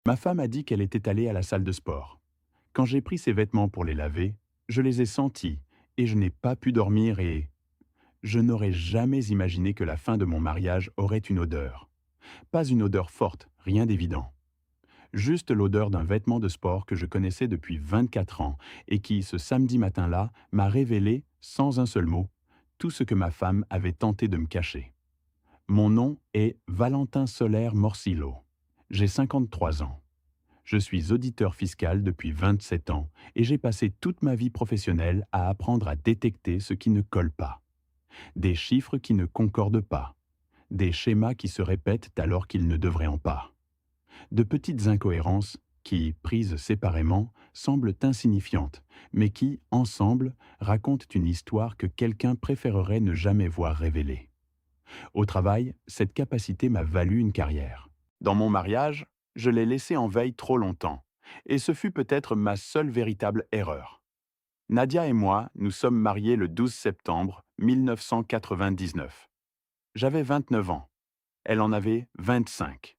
Ma femme a dit qu'elle était allée à la salle de sport. Quand j'ai pris ses vêtements pour les laver, je les ai sentis et je n'ai pas pu dormir et je n'aurais jamais imaginé que la fin de mon mariage aurait une odeur. Pas une odeur forte, rien d'évident. Juste l'odeur d'un vêtement de sport que je connaissais depuis 24 ans et qui, ce samedi matin-là, m'a révélé, sans un seul mot, tout ce que ma femme avait tenté de me cacher. Mon nom est Valentin Solaire Morsillo. J'ai 53 ans. Je suis auditeur fiscal depuis 27 ans et j'ai passé toute ma vie professionnelle à apprendre à détecter ce qui ne colle pas, des chiffres qui ne concordent pas, des schémas qui se répètent alors qu'ils ne devraient en pas, de petites incohérences qui, prises séparément, semblent insignifiantes, mais qui, ensemble, racontent une histoire que quelqu'un préférerait ne jamais voir révélée. Au travail, cette capacité m'a valu une carrière. Dans mon mariage, je l'ai laissé en veille trop longtemps, et ce fut peut-être ma seule véritable erreur. Nadia et moi, nous sommes mariés le 12 septembre 1999. J'avais 29 ans, elle en avait 25.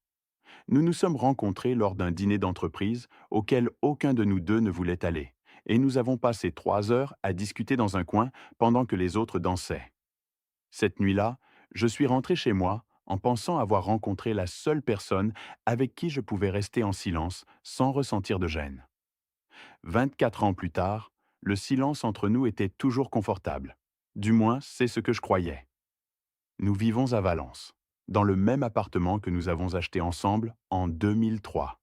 Nous nous sommes rencontrés lors d'un dîner d'entreprise auquel aucun de nous deux ne voulait aller, et nous avons passé 3 heures à discuter dans un coin pendant que les autres dansaient. Cette nuit-là, je suis rentré chez moi en pensant avoir rencontré la seule personne avec qui je pouvais rester en silence sans ressentir de gêne. 24 ans plus tard, le silence entre nous était toujours confortable. Du moins, c'est ce que je croyais. Nous vivons à Valence, dans le même appartement que nous avons acheté ensemble en 2003,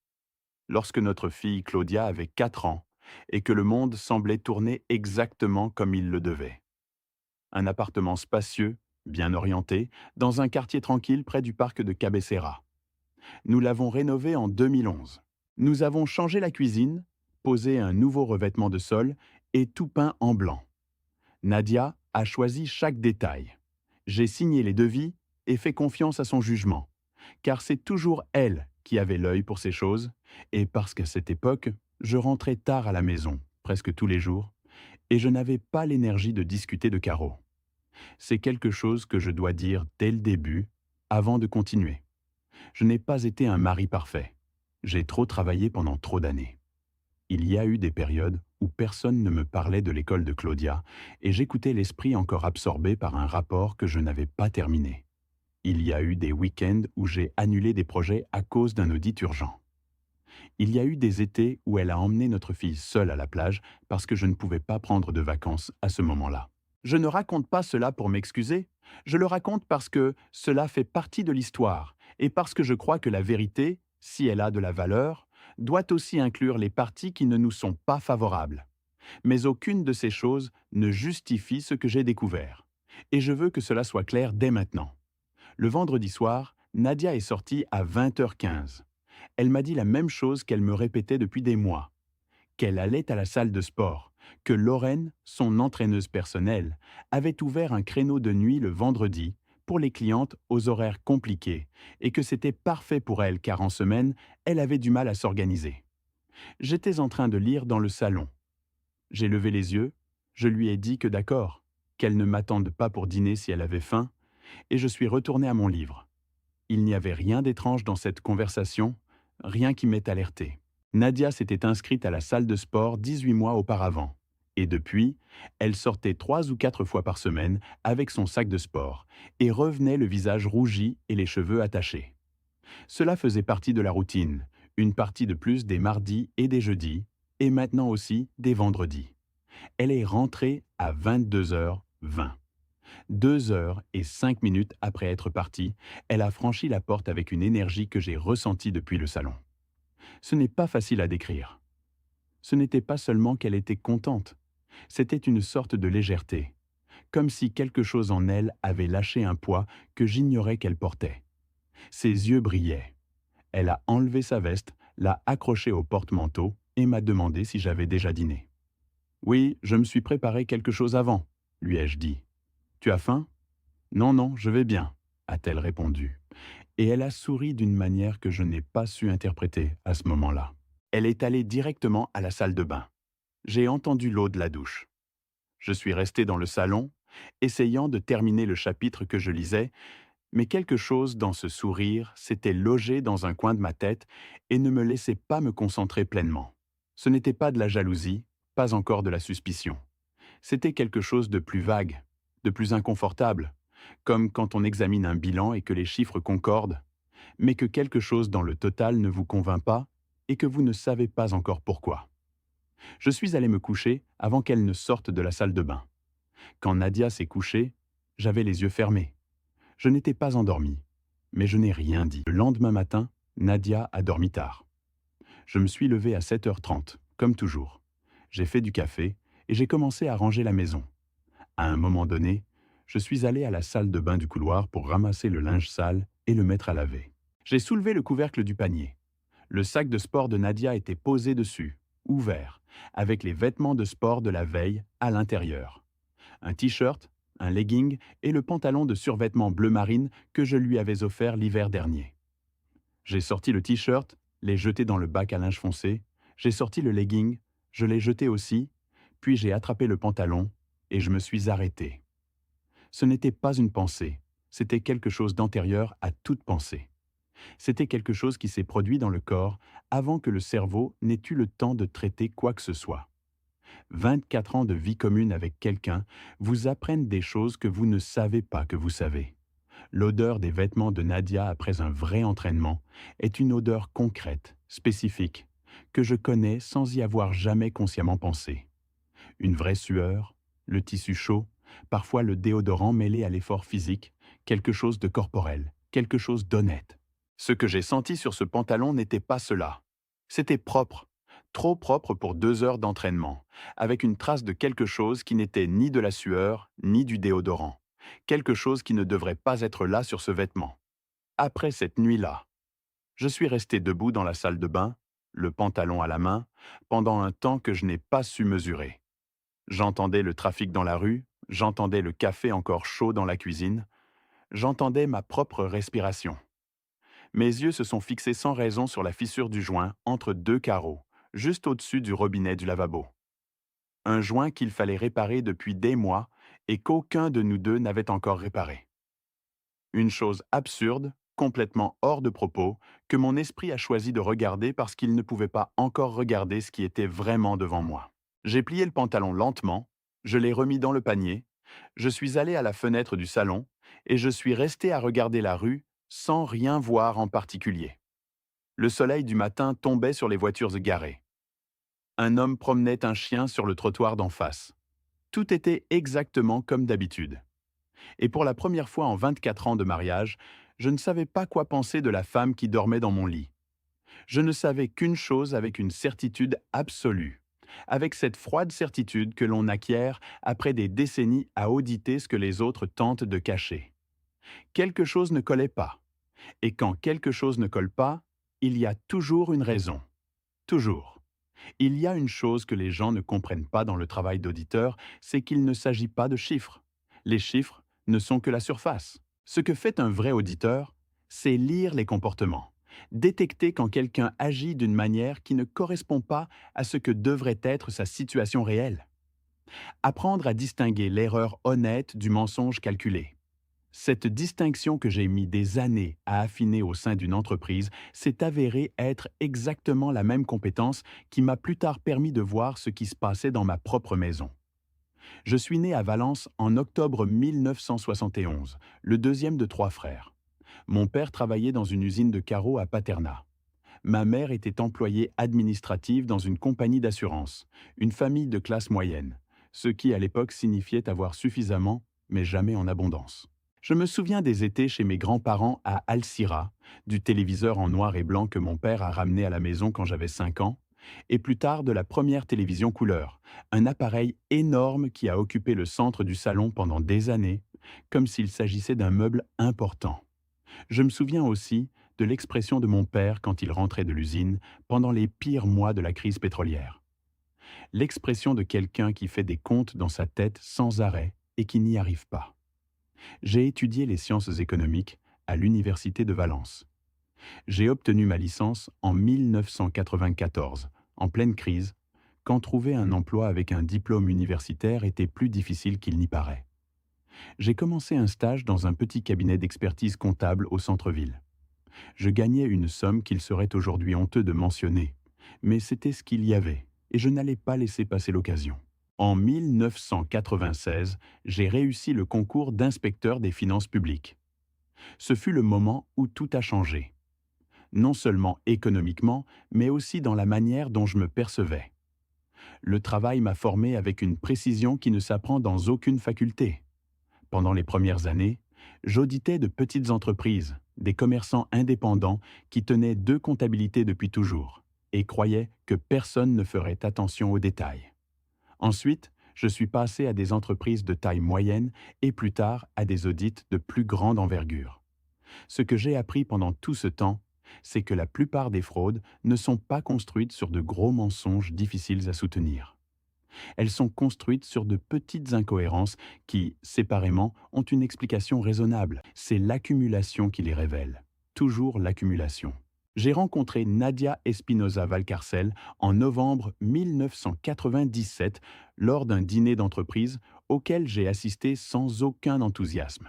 lorsque notre fille Claudia avait 4 ans et que le monde semblait tourner exactement comme il le devait. Un appartement spacieux, bien orienté, dans un quartier tranquille près du parc de Cabecera. Nous l'avons rénové en 2011. Nous avons changé la cuisine, posé un nouveau revêtement de sol et tout peint en blanc. Nadia a choisi chaque détail. J'ai signé les devis et fait confiance à son jugement, car c'est toujours elle qui avait l'œil pour ces choses, et parce qu'à cette époque, je rentrais tard à la maison, presque tous les jours, et je n'avais pas l'énergie de discuter de Caro. C'est quelque chose que je dois dire dès le début, avant de continuer. Je n'ai pas été un mari parfait. J'ai trop travaillé pendant trop d'années. Il y a eu des périodes où personne ne me parlait de l'école de Claudia et j'écoutais l'esprit encore absorbé par un rapport que je n'avais pas terminé. Il y a eu des week-ends où j'ai annulé des projets à cause d'un audit urgent. Il y a eu des étés où elle a emmené notre fille seule à la plage parce que je ne pouvais pas prendre de vacances à ce moment-là. Je ne raconte pas cela pour m'excuser, je le raconte parce que cela fait partie de l'histoire et parce que je crois que la vérité, si elle a de la valeur, doit aussi inclure les parties qui ne nous sont pas favorables. Mais aucune de ces choses ne justifie ce que j'ai découvert. Et je veux que cela soit clair dès maintenant. Le vendredi soir, Nadia est sortie à 20h15. Elle m'a dit la même chose qu'elle me répétait depuis des mois, qu'elle allait à la salle de sport, que Lorraine, son entraîneuse personnelle, avait ouvert un créneau de nuit le vendredi pour les clientes aux horaires compliqués et que c'était parfait pour elle car en semaine, elle avait du mal à s'organiser. J'étais en train de lire dans le salon. J'ai levé les yeux, je lui ai dit que d'accord, qu'elle ne m'attende pas pour dîner si elle avait faim, et je suis retourné à mon livre. Il n'y avait rien d'étrange dans cette conversation, rien qui m'ait alerté. Nadia s'était inscrite à la salle de sport 18 mois auparavant. Et depuis, elle sortait 3 ou 4 fois par semaine avec son sac de sport et revenait le visage rougi et les cheveux attachés. Cela faisait partie de la routine, une partie de plus des mardis et des jeudis, et maintenant aussi des vendredis. Elle est rentrée à 22h20. 2h05 après être partie, elle a franchi la porte avec une énergie que j'ai ressentie depuis le salon. Ce n'est pas facile à décrire. Ce n'était pas seulement qu'elle était contente, c'était une sorte de légèreté, comme si quelque chose en elle avait lâché un poids que j'ignorais qu'elle portait. Ses yeux brillaient. Elle a enlevé sa veste, l'a accrochée au porte-manteau et m'a demandé si j'avais déjà dîné. « Oui, je me suis préparé quelque chose avant », lui ai-je dit. « Tu as faim ?»« Non, non, je vais bien », a-t-elle répondu. Et elle a souri d'une manière que je n'ai pas su interpréter à ce moment-là. Elle est allée directement à la salle de bain. J'ai entendu l'eau de la douche. Je suis resté dans le salon, essayant de terminer le chapitre que je lisais, Mais quelque chose dans ce sourire s'était logé dans un coin de ma tête et ne me laissait pas me concentrer pleinement. Ce n'était pas de la jalousie, pas encore de la suspicion. C'était quelque chose de plus vague, de plus inconfortable, comme quand on examine un bilan et que les chiffres concordent, mais que quelque chose dans le total ne vous convainc pas et que vous ne savez pas encore pourquoi. Je suis allé me coucher avant qu'elle ne sorte de la salle de bain. Quand Nadia s'est couchée, j'avais les yeux fermés. Je n'étais pas endormi, mais je n'ai rien dit. Le lendemain matin, Nadia a dormi tard. Je me suis levé à 7h30, comme toujours. J'ai fait du café et j'ai commencé à ranger la maison. À un moment donné, je suis allé à la salle de bain du couloir pour ramasser le linge sale et le mettre à laver. J'ai soulevé le couvercle du panier. Le sac de sport de Nadia était posé dessus, ouvert, avec les vêtements de sport de la veille à l'intérieur. Un t-shirt, un legging et le pantalon de survêtement bleu marine que je lui avais offert l'hiver dernier. J'ai sorti le t-shirt, l'ai jeté dans le bac à linge foncé, j'ai sorti le legging, je l'ai jeté aussi, puis j'ai attrapé le pantalon et je me suis arrêté. Ce n'était pas une pensée, c'était quelque chose d'antérieur à toute pensée. C'était quelque chose qui s'est produit dans le corps avant que le cerveau n'ait eu le temps de traiter quoi que ce soit. 24 ans de vie commune avec quelqu'un vous apprennent des choses que vous ne savez pas que vous savez. L'odeur des vêtements de Nadia après un vrai entraînement est une odeur concrète, spécifique, que je connais sans y avoir jamais consciemment pensé. Une vraie sueur, le tissu chaud, parfois le déodorant mêlé à l'effort physique, quelque chose de corporel, quelque chose d'honnête. Ce que j'ai senti sur ce pantalon n'était pas cela. C'était propre, trop propre pour 2 heures d'entraînement, avec une trace de quelque chose qui n'était ni de la sueur, ni du déodorant. Quelque chose qui ne devrait pas être là sur ce vêtement. Après cette nuit-là, je suis resté debout dans la salle de bain, le pantalon à la main, pendant un temps que je n'ai pas su mesurer. J'entendais le trafic dans la rue, j'entendais le café encore chaud dans la cuisine, j'entendais ma propre respiration. Mes yeux se sont fixés sans raison sur la fissure du joint entre 2 carreaux, juste au-dessus du robinet du lavabo. Un joint qu'il fallait réparer depuis des mois et qu'aucun de nous deux n'avait encore réparé. Une chose absurde, complètement hors de propos, que mon esprit a choisi de regarder parce qu'il ne pouvait pas encore regarder ce qui était vraiment devant moi. J'ai plié le pantalon lentement, je l'ai remis dans le panier, je suis allé à la fenêtre du salon et je suis resté à regarder la rue sans rien voir en particulier. Le soleil du matin tombait sur les voitures garées. Un homme promenait un chien sur le trottoir d'en face. Tout était exactement comme d'habitude. Et pour la première fois en 24 ans de mariage, je ne savais pas quoi penser de la femme qui dormait dans mon lit. Je ne savais qu'une chose avec une certitude absolue, avec cette froide certitude que l'on acquiert après des décennies à auditer ce que les autres tentent de cacher. Quelque chose ne collait pas. Et quand quelque chose ne colle pas, il y a toujours une raison. Toujours. Il y a une chose que les gens ne comprennent pas dans le travail d'auditeur, c'est qu'il ne s'agit pas de chiffres. Les chiffres ne sont que la surface. Ce que fait un vrai auditeur, c'est lire les comportements, détecter quand quelqu'un agit d'une manière qui ne correspond pas à ce que devrait être sa situation réelle. Apprendre à distinguer l'erreur honnête du mensonge calculé. Cette distinction que j'ai mis des années à affiner au sein d'une entreprise s'est avérée être exactement la même compétence qui m'a plus tard permis de voir ce qui se passait dans ma propre maison. Je suis né à Valence en octobre 1971, le deuxième de 3 frères. Mon père travaillait dans une usine de carreaux à Paternà. Ma mère était employée administrative dans une compagnie d'assurance, une famille de classe moyenne, ce qui à l'époque signifiait avoir suffisamment, mais jamais en abondance. Je me souviens des étés chez mes grands-parents à Alcira, du téléviseur en noir et blanc que mon père a ramené à la maison quand j'avais 5 ans, et plus tard de la première télévision couleur, un appareil énorme qui a occupé le centre du salon pendant des années, comme s'il s'agissait d'un meuble important. Je me souviens aussi de l'expression de mon père quand il rentrait de l'usine pendant les pires mois de la crise pétrolière. L'expression de quelqu'un qui fait des comptes dans sa tête sans arrêt et qui n'y arrive pas. J'ai étudié les sciences économiques à l'Université de Valence. J'ai obtenu ma licence en 1994, en pleine crise, quand trouver un emploi avec un diplôme universitaire était plus difficile qu'il n'y paraît. J'ai commencé un stage dans un petit cabinet d'expertise comptable au centre-ville. Je gagnais une somme qu'il serait aujourd'hui honteux de mentionner, mais c'était ce qu'il y avait, et je n'allais pas laisser passer l'occasion. En 1996, j'ai réussi le concours d'inspecteur des finances publiques. Ce fut le moment où tout a changé, non seulement économiquement, mais aussi dans la manière dont je me percevais. Le travail m'a formé avec une précision qui ne s'apprend dans aucune faculté. Pendant les premières années, j'auditais de petites entreprises, des commerçants indépendants qui tenaient deux comptabilités depuis toujours et croyaient que personne ne ferait attention aux détails. Ensuite, je suis passé à des entreprises de taille moyenne et plus tard à des audits de plus grande envergure. Ce que j'ai appris pendant tout ce temps, c'est que la plupart des fraudes ne sont pas construites sur de gros mensonges difficiles à soutenir. Elles sont construites sur de petites incohérences qui, séparément, ont une explication raisonnable. C'est l'accumulation qui les révèle. Toujours l'accumulation. J'ai rencontré Nadia Espinosa Valcarcel en novembre 1997 lors d'un dîner d'entreprise auquel j'ai assisté sans aucun enthousiasme.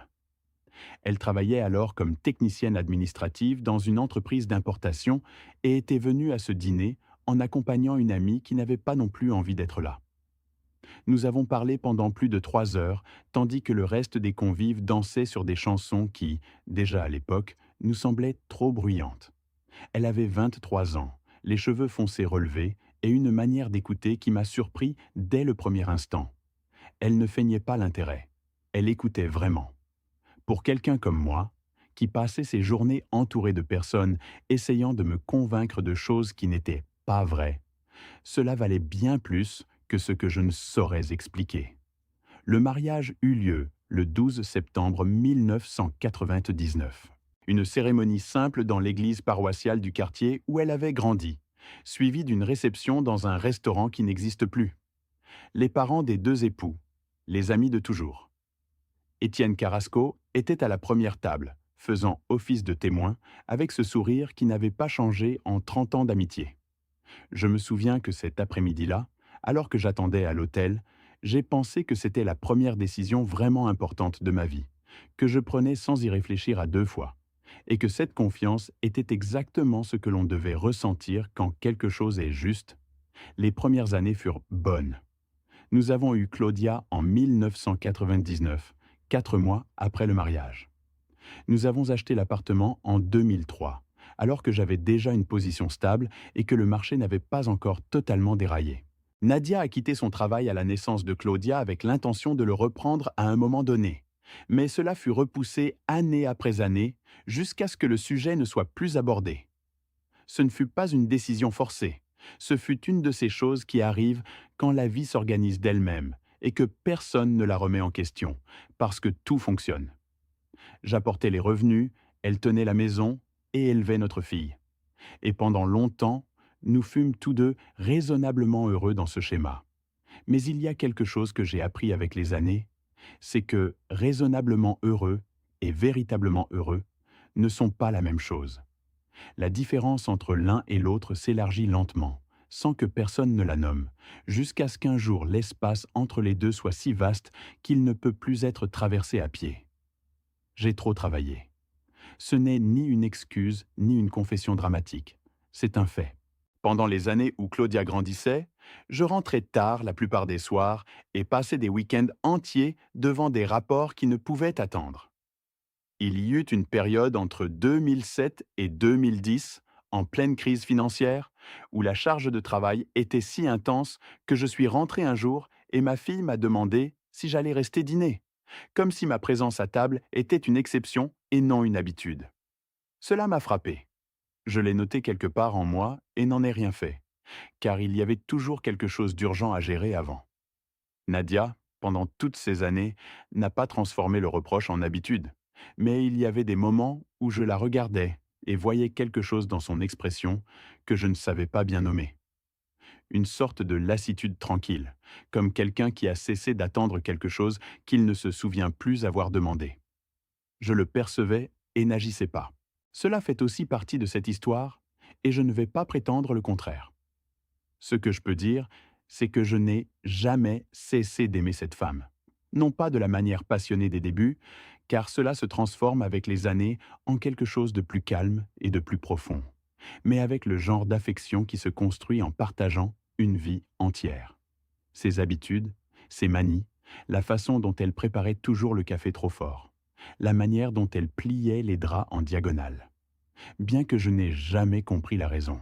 Elle travaillait alors comme technicienne administrative dans une entreprise d'importation et était venue à ce dîner en accompagnant une amie qui n'avait pas non plus envie d'être là. Nous avons parlé pendant plus de 3 heures, tandis que le reste des convives dansait sur des chansons qui, déjà à l'époque, nous semblaient trop bruyantes. Elle avait 23 ans, les cheveux foncés relevés et une manière d'écouter qui m'a surpris dès le premier instant. Elle ne feignait pas l'intérêt. Elle écoutait vraiment. Pour quelqu'un comme moi, qui passait ses journées entouré de personnes essayant de me convaincre de choses qui n'étaient pas vraies, cela valait bien plus que ce que je ne saurais expliquer. Le mariage eut lieu le 12 septembre 1999. Une cérémonie simple dans l'église paroissiale du quartier où elle avait grandi, suivie d'une réception dans un restaurant qui n'existe plus. Les parents des deux époux, les amis de toujours. Étienne Carrasco était à la première table, faisant office de témoin, avec ce sourire qui n'avait pas changé en 30 ans d'amitié. Je me souviens que cet après-midi-là, alors que j'attendais à l'hôtel, j'ai pensé que c'était la première décision vraiment importante de ma vie, que je prenais sans y réfléchir à 2 fois, et que cette confiance était exactement ce que l'on devait ressentir quand quelque chose est juste. Les premières années furent bonnes. Nous avons eu Claudia en 1999, 4 mois après le mariage. Nous avons acheté l'appartement en 2003, alors que j'avais déjà une position stable et que le marché n'avait pas encore totalement déraillé. Nadia a quitté son travail à la naissance de Claudia avec l'intention de le reprendre à un moment donné. Mais cela fut repoussé année après année, jusqu'à ce que le sujet ne soit plus abordé. Ce ne fut pas une décision forcée. Ce fut une de ces choses qui arrivent quand la vie s'organise d'elle-même et que personne ne la remet en question, parce que tout fonctionne. J'apportais les revenus, elle tenait la maison et élevait notre fille. Et pendant longtemps, nous fûmes tous deux raisonnablement heureux dans ce schéma. Mais il y a quelque chose que j'ai appris avec les années, c'est que raisonnablement heureux et véritablement heureux ne sont pas la même chose. La différence entre l'un et l'autre s'élargit lentement, sans que personne ne la nomme, jusqu'à ce qu'un jour l'espace entre les deux soit si vaste qu'il ne peut plus être traversé à pied. J'ai trop travaillé. Ce n'est ni une excuse ni une confession dramatique. C'est un fait. Pendant les années où Claudia grandissait, je rentrais tard la plupart des soirs et passais des week-ends entiers devant des rapports qui ne pouvaient attendre. Il y eut une période entre 2007 et 2010, en pleine crise financière, où la charge de travail était si intense que je suis rentré un jour et ma fille m'a demandé si j'allais rester dîner, comme si ma présence à table était une exception et non une habitude. Cela m'a frappé. Je l'ai noté quelque part en moi et n'en ai rien fait, car il y avait toujours quelque chose d'urgent à gérer avant. Nadia, pendant toutes ces années, n'a pas transformé le reproche en habitude, mais il y avait des moments où je la regardais et voyais quelque chose dans son expression que je ne savais pas bien nommer. Une sorte de lassitude tranquille, comme quelqu'un qui a cessé d'attendre quelque chose qu'il ne se souvient plus avoir demandé. Je le percevais et n'agissais pas. Cela fait aussi partie de cette histoire, et je ne vais pas prétendre le contraire. Ce que je peux dire, c'est que je n'ai jamais cessé d'aimer cette femme. Non pas de la manière passionnée des débuts, car cela se transforme avec les années en quelque chose de plus calme et de plus profond, mais avec le genre d'affection qui se construit en partageant une vie entière. Ses habitudes, ses manies, la façon dont elle préparait toujours le café trop fort, la manière dont elle pliait les draps en diagonale. Bien que je n'ai jamais compris la raison.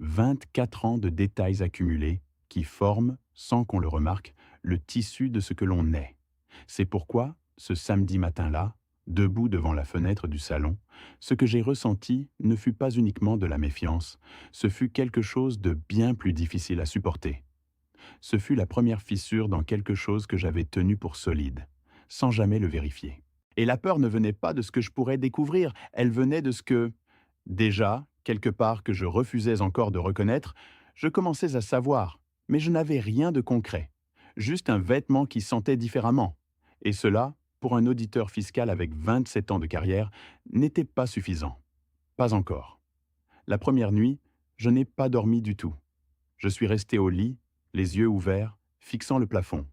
24 ans de détails accumulés qui forment, sans qu'on le remarque, le tissu de ce que l'on est. C'est pourquoi, ce samedi matin-là, debout devant la fenêtre du salon, ce que j'ai ressenti ne fut pas uniquement de la méfiance, ce fut quelque chose de bien plus difficile à supporter. Ce fut la première fissure dans quelque chose que j'avais tenu pour solide, sans jamais le vérifier. Et la peur ne venait pas de ce que je pourrais découvrir, elle venait de ce que, déjà, quelque part que je refusais encore de reconnaître, je commençais à savoir, mais je n'avais rien de concret, juste un vêtement qui sentait différemment. Et cela, pour un auditeur fiscal avec 27 ans de carrière, n'était pas suffisant. Pas encore. La première nuit, je n'ai pas dormi du tout. Je suis resté au lit, les yeux ouverts, fixant le plafond,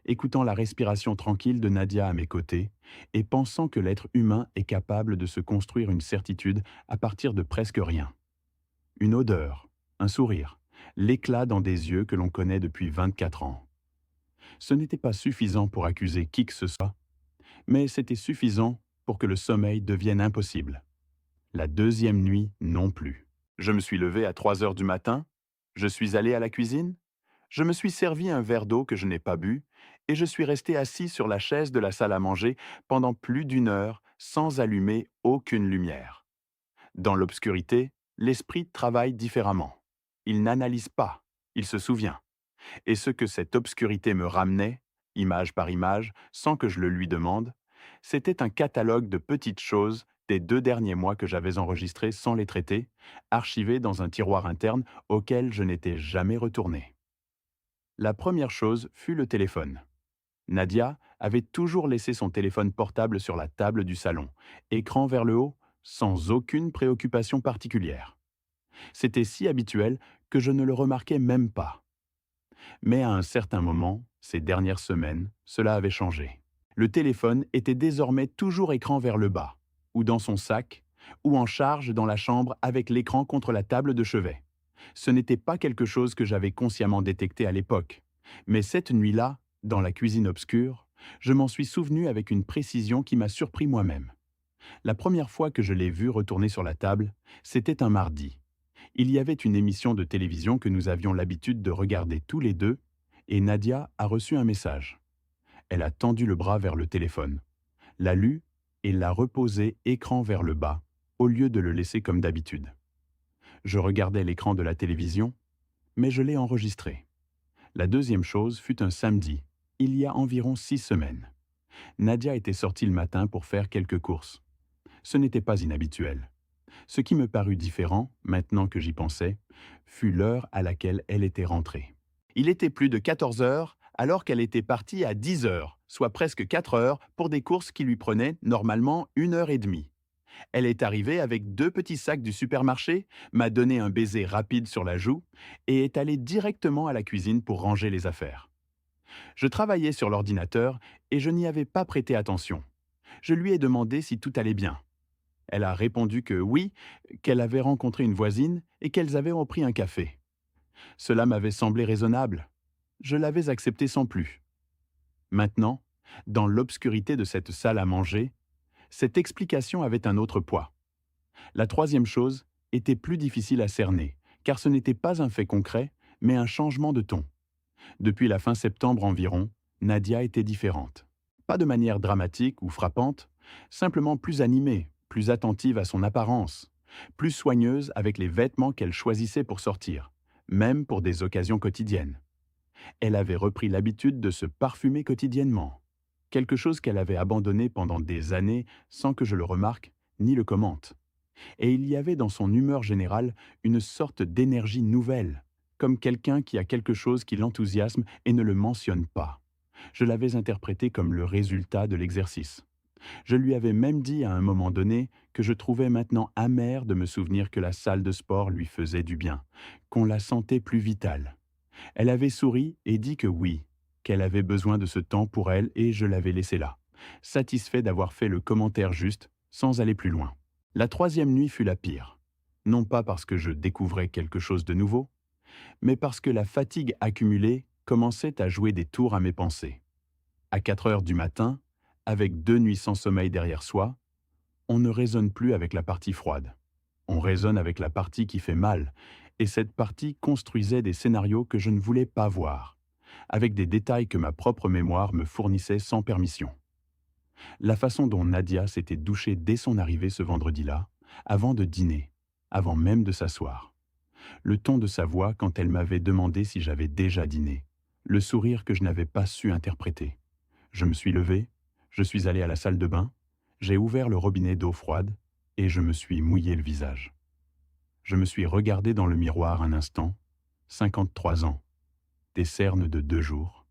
écoutant la respiration tranquille de Nadia à mes côtés et pensant que l'être humain est capable de se construire une certitude à partir de presque rien. Une odeur, un sourire, l'éclat dans des yeux que l'on connaît depuis 24 ans. Ce n'était pas suffisant pour accuser qui que ce soit, mais c'était suffisant pour que le sommeil devienne impossible. La deuxième nuit non plus. Je me suis levé à 3 heures du matin, je suis allé à la cuisine, je me suis servi un verre d'eau que je n'ai pas bu, et je suis resté assis sur la chaise de la salle à manger pendant plus d'une heure sans allumer aucune lumière. Dans l'obscurité, l'esprit travaille différemment. Il n'analyse pas, il se souvient. Et ce que cette obscurité me ramenait, image par image, sans que je le lui demande, c'était un catalogue de petites choses des 2 derniers mois que j'avais enregistrés sans les traiter, archivés dans un tiroir interne auquel je n'étais jamais retourné. La première chose fut le téléphone. Nadia avait toujours laissé son téléphone portable sur la table du salon, écran vers le haut, sans aucune préoccupation particulière. C'était si habituel que je ne le remarquais même pas. Mais à un certain moment, ces dernières semaines, cela avait changé. Le téléphone était désormais toujours écran vers le bas, ou dans son sac, ou en charge dans la chambre avec l'écran contre la table de chevet. Ce n'était pas quelque chose que j'avais consciemment détecté à l'époque. Mais cette nuit-là, dans la cuisine obscure, je m'en suis souvenu avec une précision qui m'a surpris moi-même. La première fois que je l'ai vu retourner sur la table, c'était un mardi. Il y avait une émission de télévision que nous avions l'habitude de regarder tous les deux, et Nadia a reçu un message. Elle a tendu le bras vers le téléphone, l'a lu et l'a reposé écran vers le bas, au lieu de le laisser comme d'habitude. Je regardais l'écran de la télévision, mais je l'ai enregistré. La deuxième chose fut un samedi, il y a environ 6 semaines. Nadia était sortie le matin pour faire quelques courses. Ce n'était pas inhabituel. Ce qui me parut différent, maintenant que j'y pensais, fut l'heure à laquelle elle était rentrée. Il était plus de 14 heures, alors qu'elle était partie à 10 heures, soit presque 4 heures, pour des courses qui lui prenaient normalement 1 heure et demie. Elle est arrivée avec 2 petits sacs du supermarché, m'a donné un baiser rapide sur la joue et est allée directement à la cuisine pour ranger les affaires. Je travaillais sur l'ordinateur et je n'y avais pas prêté attention. Je lui ai demandé si tout allait bien. Elle a répondu que oui, qu'elle avait rencontré une voisine et qu'elles avaient repris un café. Cela m'avait semblé raisonnable. Je l'avais accepté sans plus. Maintenant, dans l'obscurité de cette salle à manger, cette explication avait un autre poids. La troisième chose était plus difficile à cerner, car ce n'était pas un fait concret, mais un changement de ton. Depuis la fin septembre environ, Nadia était différente. Pas de manière dramatique ou frappante, simplement plus animée, plus attentive à son apparence, plus soigneuse avec les vêtements qu'elle choisissait pour sortir, même pour des occasions quotidiennes. Elle avait repris l'habitude de se parfumer quotidiennement, quelque chose qu'elle avait abandonné pendant des années sans que je le remarque ni le commente. Et il y avait dans son humeur générale une sorte d'énergie nouvelle, comme quelqu'un qui a quelque chose qui l'enthousiasme et ne le mentionne pas. Je l'avais interprété comme le résultat de l'exercice. Je lui avais même dit à un moment donné que je trouvais maintenant amer de me souvenir que la salle de sport lui faisait du bien, qu'on la sentait plus vitale. Elle avait souri et dit que oui, qu'elle avait besoin de ce temps pour elle et je l'avais laissé là, satisfait d'avoir fait le commentaire juste, sans aller plus loin. La troisième nuit fut la pire. Non pas parce que je découvrais quelque chose de nouveau, mais parce que la fatigue accumulée commençait à jouer des tours à mes pensées. À 4 heures du matin, avec 2 nuits sans sommeil derrière soi, on ne raisonne plus avec la partie froide. On raisonne avec la partie qui fait mal, et cette partie construisait des scénarios que je ne voulais pas voir, avec des détails que ma propre mémoire me fournissait sans permission. La façon dont Nadia s'était douchée dès son arrivée ce vendredi-là, avant de dîner, avant même de s'asseoir. Le ton de sa voix quand elle m'avait demandé si j'avais déjà dîné. Le sourire que je n'avais pas su interpréter. Je me suis levé, je suis allé à la salle de bain, j'ai ouvert le robinet d'eau froide et je me suis mouillé le visage. Je me suis regardé dans le miroir un instant, 53 ans, des cernes de 2 jours,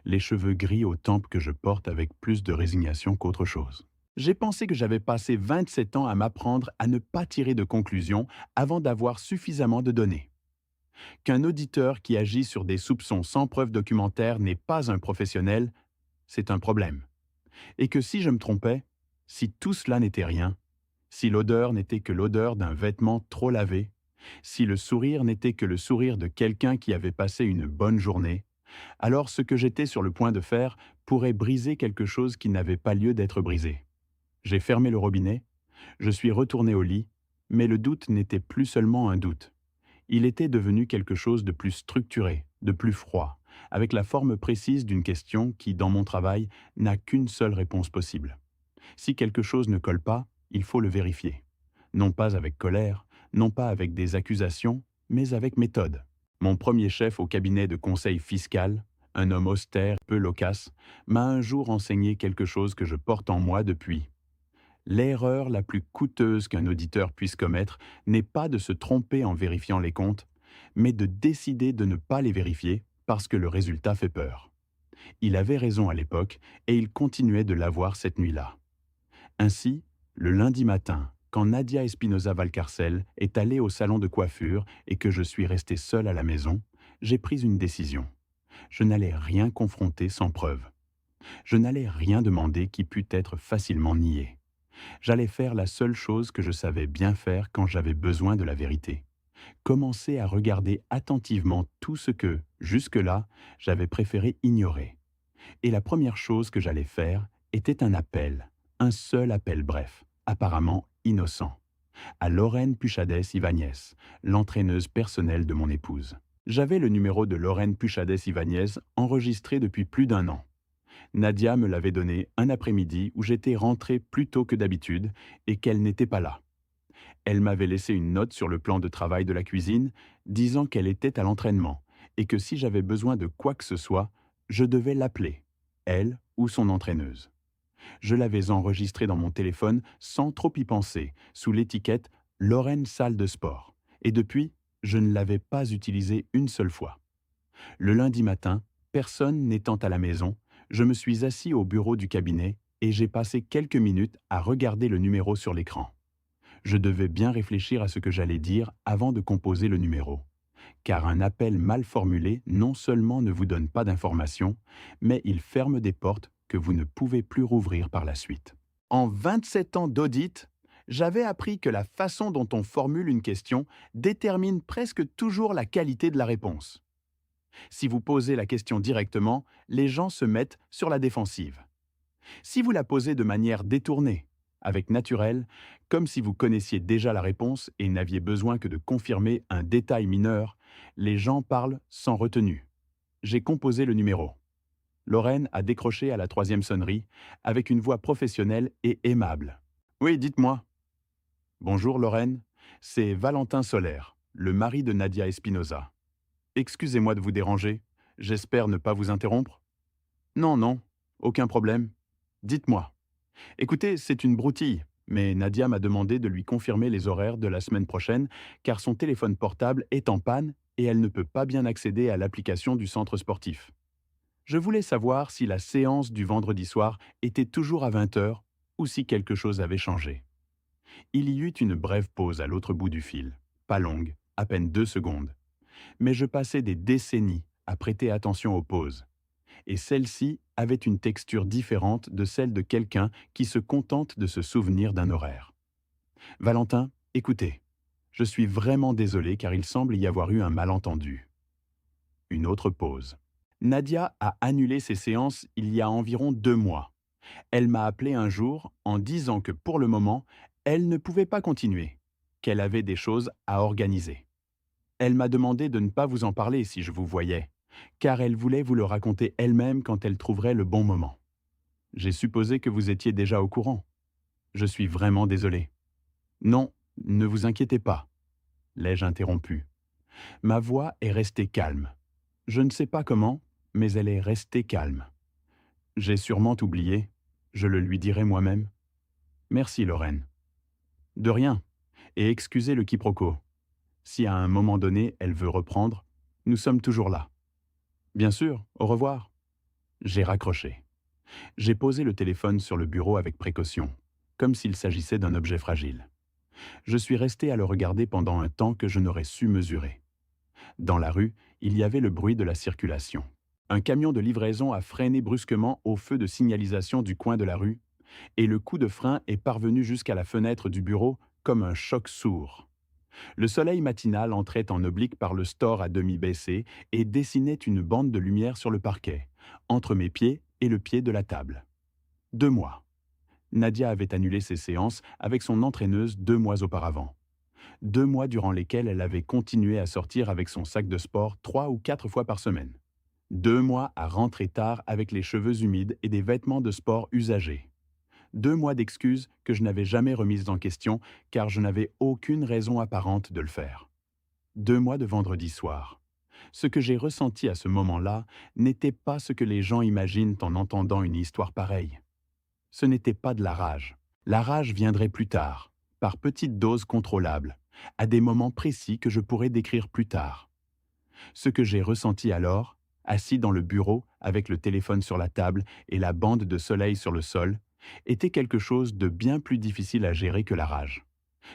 les cheveux gris aux tempes que je porte avec plus de résignation qu'autre chose. J'ai pensé que j'avais passé 27 ans à m'apprendre à ne pas tirer de conclusions avant d'avoir suffisamment de données. Qu'un auditeur qui agit sur des soupçons sans preuve documentaire n'est pas un professionnel, c'est un problème. Et que si je me trompais, si tout cela n'était rien, si l'odeur n'était que l'odeur d'un vêtement trop lavé, si le sourire n'était que le sourire de quelqu'un qui avait passé une bonne journée, alors ce que j'étais sur le point de faire pourrait briser quelque chose qui n'avait pas lieu d'être brisé. J'ai fermé le robinet, je suis retourné au lit, mais le doute n'était plus seulement un doute. Il était devenu quelque chose de plus structuré, de plus froid, avec la forme précise d'une question qui, dans mon travail, n'a qu'une seule réponse possible. Si quelque chose ne colle pas, il faut le vérifier. Non pas avec colère, non pas avec des accusations, mais avec méthode. Mon premier chef au cabinet de conseil fiscal, un homme austère, peu loquace, m'a un jour enseigné quelque chose que je porte en moi depuis. L'erreur la plus coûteuse qu'un auditeur puisse commettre n'est pas de se tromper en vérifiant les comptes, mais de décider de ne pas les vérifier parce que le résultat fait peur. Il avait raison à l'époque et il continuait de l'avoir cette nuit-là. Ainsi, le lundi matin, quand Nadia Espinosa Valcarcel est allée au salon de coiffure et que je suis resté seul à la maison, j'ai pris une décision. Je n'allais rien confronter sans preuve. Je n'allais rien demander qui pût être facilement nié. J'allais faire la seule chose que je savais bien faire quand j'avais besoin de la vérité. Commencer à regarder attentivement tout ce que, jusque-là, j'avais préféré ignorer. Et la première chose que j'allais faire était un seul appel bref, apparemment innocent, à Lorraine Puchades-Ibañez, l'entraîneuse personnelle de mon épouse. J'avais le numéro de Lorraine Puchades-Ibañez enregistré depuis plus d'1 an. Nadia me l'avait donné un après-midi où j'étais rentré plus tôt que d'habitude et qu'elle n'était pas là. Elle m'avait laissé une note sur le plan de travail de la cuisine disant qu'elle était à l'entraînement et que si j'avais besoin de quoi que ce soit, je devais l'appeler, elle ou son entraîneuse. Je l'avais enregistrée dans mon téléphone sans trop y penser, sous l'étiquette Lorraine Salle de Sport. Et depuis, je ne l'avais pas utilisée une seule fois. Le lundi matin, personne n'étant à la maison, je me suis assis au bureau du cabinet et j'ai passé quelques minutes à regarder le numéro sur l'écran. Je devais bien réfléchir à ce que j'allais dire avant de composer le numéro. Car un appel mal formulé non seulement ne vous donne pas d'informations, mais il ferme des portes que vous ne pouvez plus rouvrir par la suite. En 27 ans d'audit, j'avais appris que la façon dont on formule une question détermine presque toujours la qualité de la réponse. Si vous posez la question directement, les gens se mettent sur la défensive. Si vous la posez de manière détournée, avec naturel, comme si vous connaissiez déjà la réponse et n'aviez besoin que de confirmer un détail mineur, les gens parlent sans retenue. J'ai composé le numéro. Lorraine a décroché à la 3e sonnerie, avec une voix professionnelle et aimable. « Oui, dites-moi. »« Bonjour Lorraine, c'est Valentin Solaire, le mari de Nadia Espinosa. Excusez-moi de vous déranger, j'espère ne pas vous interrompre. »« Non, non, aucun problème. Dites-moi. Écoutez, c'est une broutille, mais Nadia m'a demandé de lui confirmer les horaires de la semaine prochaine car son téléphone portable est en panne et elle ne peut pas bien accéder à l'application du centre sportif. Je voulais savoir si la séance du vendredi soir était toujours à 20 heures ou si quelque chose avait changé. » Il y eut une brève pause à l'autre bout du fil, pas longue, à peine 2 secondes. Mais je passais des décennies à prêter attention aux pauses. et celle-ci avait une texture différente de celle de quelqu'un qui se contente de se souvenir d'un horaire. Valentin, écoutez, je suis vraiment désolé car il semble y avoir eu un malentendu. Une autre pause. Nadia a annulé ses séances il y a environ 2 mois. Elle m'a appelé un jour en disant que pour le moment, elle ne pouvait pas continuer, qu'elle avait des choses à organiser. Elle m'a demandé de ne pas vous en parler si je vous voyais, car elle voulait vous le raconter elle-même quand elle trouverait le bon moment. J'ai supposé que vous étiez déjà au courant. Je suis vraiment désolé. Non, ne vous inquiétez pas, l'ai-je interrompu. Ma voix est restée calme. Je ne sais pas comment, mais elle est restée calme. J'ai sûrement oublié, je le lui dirai moi-même. Merci Lorraine. De rien, et excusez le quiproquo. Si à un moment donné elle veut reprendre, nous sommes toujours là. Bien sûr, au revoir. J'ai raccroché. J'ai posé le téléphone sur le bureau avec précaution, comme s'il s'agissait d'un objet fragile. Je suis resté à le regarder pendant un temps que je n'aurais su mesurer. Dans la rue, il y avait le bruit de la circulation. Un camion de livraison a freiné brusquement au feu de signalisation du coin de la rue, et le coup de frein est parvenu jusqu'à la fenêtre du bureau comme un choc sourd. Le soleil matinal entrait en oblique par le store à demi baissé et dessinait une bande de lumière sur le parquet, entre mes pieds et le pied de la table. 2 mois. Nadia avait annulé ses séances avec son entraîneuse 2 mois auparavant. 2 mois durant lesquels elle avait continué à sortir avec son sac de sport 3 ou 4 fois par semaine. 2 mois à rentrer tard avec les cheveux humides et des vêtements de sport usagés. 2 mois d'excuses que je n'avais jamais remises en question car je n'avais aucune raison apparente de le faire. 2 mois de vendredi soir. Ce que j'ai ressenti à ce moment-là n'était pas ce que les gens imaginent en entendant une histoire pareille. Ce n'était pas de la rage. La rage viendrait plus tard, par petites doses contrôlables, à des moments précis que je pourrais décrire plus tard. Ce que j'ai ressenti alors, assis dans le bureau avec le téléphone sur la table et la bande de soleil sur le sol, était quelque chose de bien plus difficile à gérer que la rage.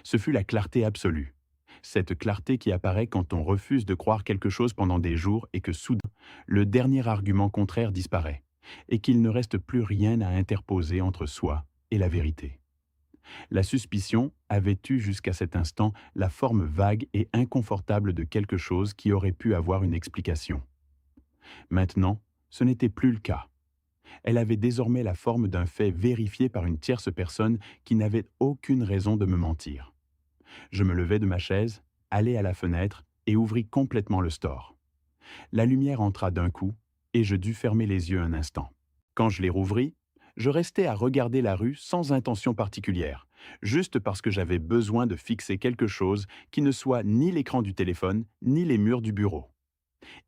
Ce fut la clarté absolue. Cette clarté qui apparaît quand on refuse de croire quelque chose pendant des jours et que soudain, le dernier argument contraire disparaît, et qu'il ne reste plus rien à interposer entre soi et la vérité. La suspicion avait eu jusqu'à cet instant la forme vague et inconfortable de quelque chose qui aurait pu avoir une explication. Maintenant, ce n'était plus le cas. Elle avait désormais la forme d'un fait vérifié par une tierce personne qui n'avait aucune raison de me mentir. Je me levai de ma chaise, allai à la fenêtre et ouvris complètement le store. La lumière entra d'un coup et je dus fermer les yeux un instant. Quand je les rouvris, je restai à regarder la rue sans intention particulière, juste parce que j'avais besoin de fixer quelque chose qui ne soit ni l'écran du téléphone, ni les murs du bureau.